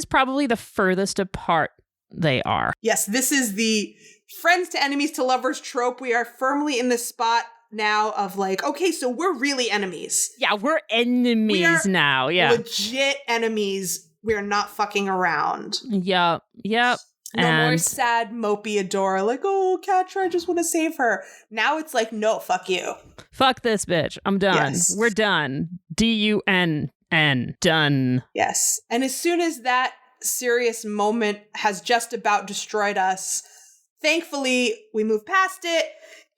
probably the furthest apart they are. Yes, this is the friends to enemies to lovers trope. We are firmly in the spot now of okay, so we're really enemies. Yeah, we're enemies now. Yeah. Legit enemies. We're not fucking around. Yep. No more sad, mopey Adora. Oh, Catra, I just want to save her. Now it's no, fuck you. Fuck this bitch. I'm done. Yes. We're done. DUNN. Done. Yes. And as soon as that serious moment has just about destroyed us, thankfully, we move past it.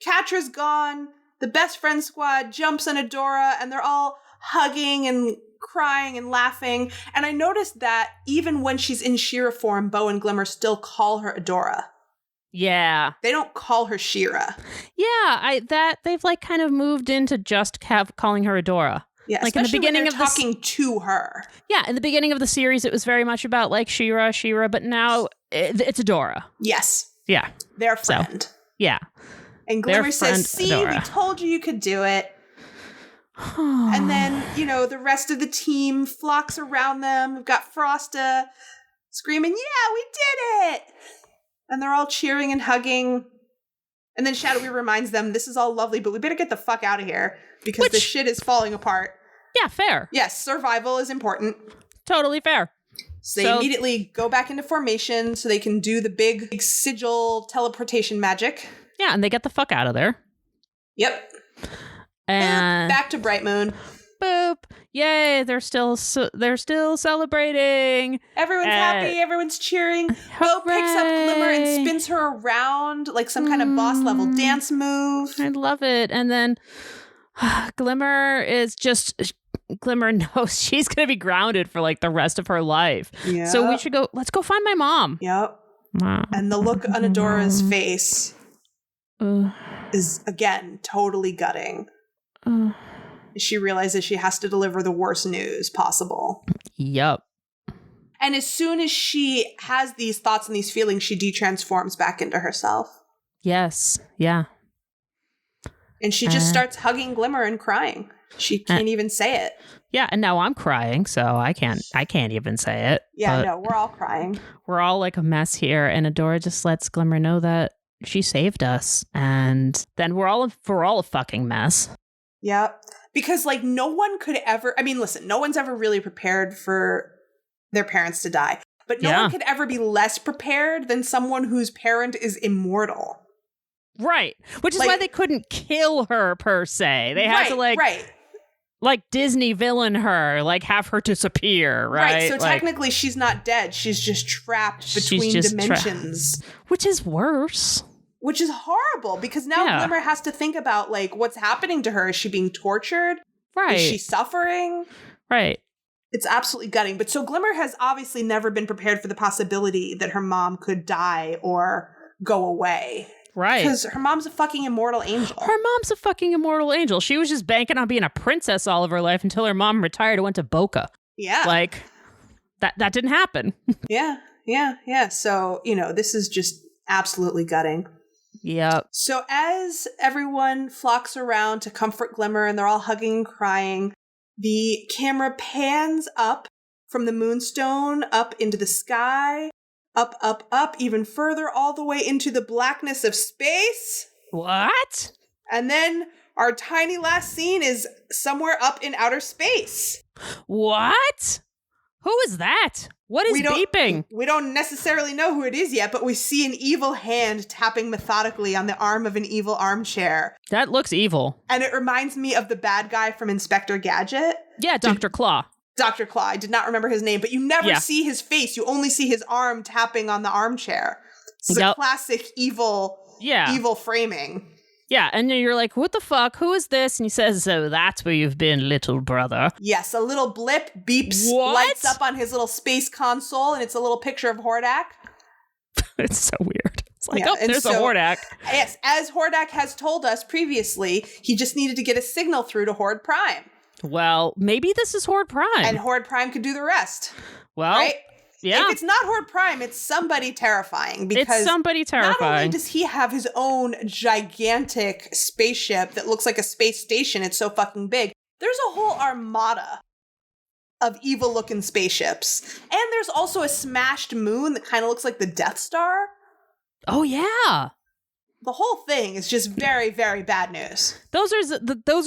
Catra's gone. The best friend squad jumps on Adora, and they're all hugging and crying and laughing. And I noticed that even when she's in She-Ra form, Bo and Glimmer still call her Adora. Yeah. They don't call her She-Ra. Yeah, they've like kind of moved into just calling her Adora. Yeah, like in the beginning when they're talking to her. Yeah, in the beginning of the series, it was very much about like She-Ra, but now it's Adora. Yes. Yeah. Their friend. So, yeah. And Glimmer says, see, Adora. We told you could do it. And then, the rest of the team flocks around them. We've got Frosta screaming, yeah, we did it! And they're all cheering and hugging. And then Shadowy reminds them, this is all lovely, but we better get the fuck out of here because the shit is falling apart. Yeah, fair. Yes, survival is important. Totally fair. So they immediately go back into formation so they can do the big sigil teleportation magic. Yeah, and they get the fuck out of there. Yep. And back to Bright Moon. Boop. Yay, they're still celebrating. Everyone's happy, everyone's cheering. Bo picks up Glimmer and spins her around like some kind of boss level dance move. I love it. And then Glimmer knows she's going to be grounded for like the rest of her life. Yep. So let's go find my mom. Yep. And the look on Adora's face is, again, totally gutting. She realizes she has to deliver the worst news possible. Yep. And as soon as she has these thoughts and these feelings, she detransforms back into herself. Yes. Yeah. And she just starts hugging Glimmer and crying. She can't even say it. Yeah, and now I'm crying, so I can't even say it. Yeah, no, we're all crying. We're all like a mess here, and Adora just lets Glimmer know that she saved us, and then we're all a fucking mess. Yep. Because like no one could ever, no one's ever really prepared for their parents to die, but no one could ever be less prepared than someone whose parent is immortal. Right. Which is why they couldn't kill her per se. They had to like Disney villain her, like have her disappear, right? So technically she's not dead. She's just trapped between dimensions. Which is worse. Which is horrible because now Glimmer has to think about like what's happening to her. Is she being tortured? Right. Is she suffering? Right. It's absolutely gutting. But so Glimmer has obviously never been prepared for the possibility that her mom could die or go away. Right. Because her mom's a fucking immortal angel. She was just banking on being a princess all of her life until her mom retired and went to Boca. Yeah. Like, that didn't happen. Yeah. So, this is just absolutely gutting. Yep. So as everyone flocks around to comfort Glimmer and they're all hugging and crying, the camera pans up from the Moonstone up into the sky, up, even further, all the way into the blackness of space. What? And then our tiny last scene is somewhere up in outer space. What? Who is that? What is beeping? We don't necessarily know who it is yet, but we see an evil hand tapping methodically on the arm of an evil armchair. That looks evil. And it reminds me of the bad guy from Inspector Gadget. Yeah, Dr. Claw. Dr. Claw. I did not remember his name, but you never see his face. You only see his arm tapping on the armchair. It's a classic evil framing. Yeah, and you're like, what the fuck? Who is this? And he says, so that's where you've been, little brother. Yes, a little blip beeps, lights up on his little space console, and it's a little picture of Hordak. It's so weird. It's like, there's a Hordak. Yes, as Hordak has told us previously, he just needed to get a signal through to Horde Prime. Well, maybe this is Horde Prime. And Horde Prime could do the rest. Well, right? Yeah. If it's not Horde Prime, it's somebody terrifying. Because not only does he have his own gigantic spaceship that looks like a space station, it's so fucking big. There's a whole armada of evil-looking spaceships. And there's also a smashed moon that kind of looks like the Death Star. Oh, yeah. The whole thing is just very, very bad news. Those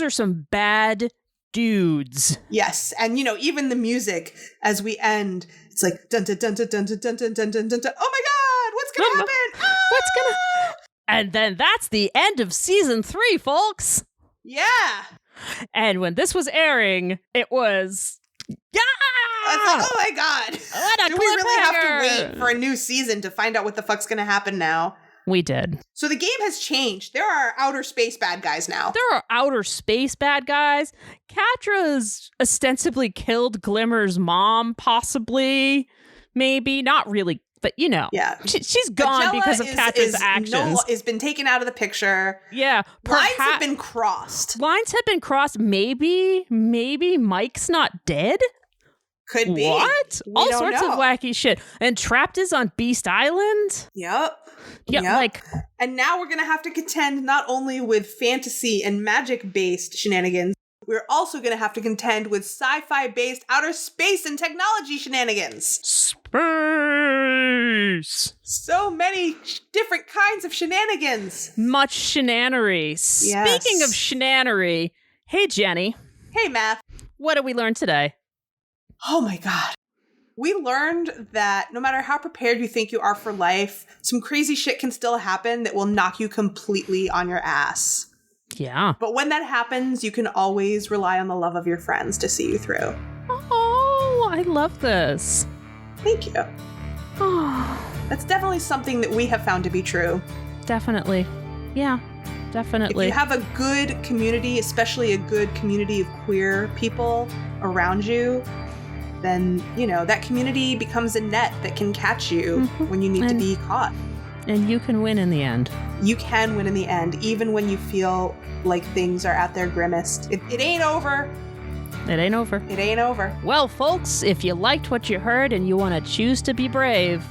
are some bad dudes. Yes, and even the music as we end, it's like dun dun dun dun dun dun dun dun dun dun dun dun. Oh my god, what's gonna happen? What's gonna? And then that's the end of season 3, folks. Yeah. And when this was airing, it was I thought, oh my god, do we really have to wait for a new season to find out what the fuck's gonna happen now? We did. So the game has changed. There are outer space bad guys now. There are outer space bad guys. Catra's ostensibly killed Glimmer's mom, possibly. Maybe. Not really But, you know, she's gone Magella because of Catherine's actions. Has been taken out of the picture. Yeah. Lines have been crossed. Maybe Mike's not dead? Could be. What? All sorts of wacky shit. And Trapped is on Beast Island? Yep. Like... And now we're going to have to contend not only with fantasy and magic-based shenanigans, we're also going to have to contend with sci-fi-based outer space and technology shenanigans. Space! So many different kinds of shenanigans. Much shenanery. Yes. Speaking of shenanery, hey, Jenny. Hey, Math. What did we learn today? Oh, my God. We learned that no matter how prepared you think you are for life, some crazy shit can still happen that will knock you completely on your ass. Yeah. But when that happens, you can always rely on the love of your friends to see you through. Oh, I love this. Thank you. Oh. That's definitely something that we have found to be true. Definitely. Yeah, definitely. If you have a good community, especially a good community of queer people around you, then, you know, that community becomes a net that can catch you when you need to be caught. And you can win in the end. You can win in the end, even when you feel like things are at their grimmest. It ain't over. It ain't over. It ain't over. Well, folks, if you liked what you heard and you want to choose to be brave,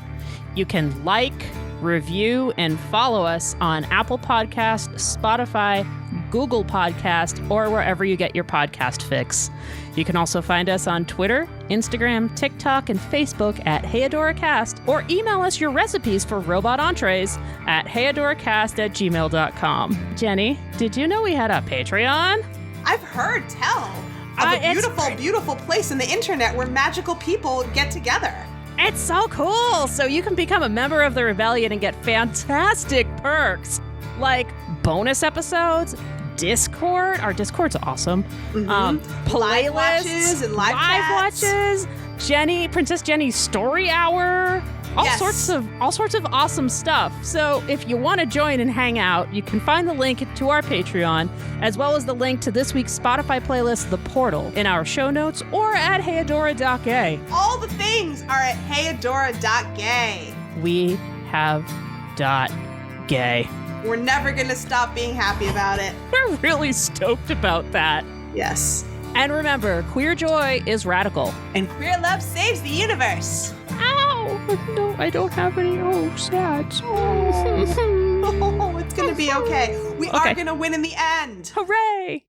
you can like, review, and follow us on Apple Podcast, Spotify, Google Podcast, or wherever you get your podcast fix. You can also find us on Twitter, Instagram, TikTok, and Facebook at HeyAdoraCast, or email us your recipes for robot entrees at heyadoracast@gmail.com. Jenny, did you know we had a Patreon? I've heard tell of a beautiful, beautiful place in the internet where magical people get together. It's so cool! So you can become a member of the Rebellion and get fantastic perks, like bonus episodes, Discord. Our Discord's awesome. Playlists, live watches and live watches. Princess Jenny's story hour. All sorts of awesome stuff. So if you want to join and hang out, you can find the link to our Patreon, as well as the link to this week's Spotify playlist, The Portal, in our show notes or at heyadora.gay. All the things are at heyadora.gay. We have .gay. We're never going to stop being happy about it. We're really stoked about that. Yes. And remember, queer joy is radical. And queer love saves the universe. Ow! No, I don't have any. Oh, sad. Oh, it's going to be okay. We are going to win in the end. Hooray!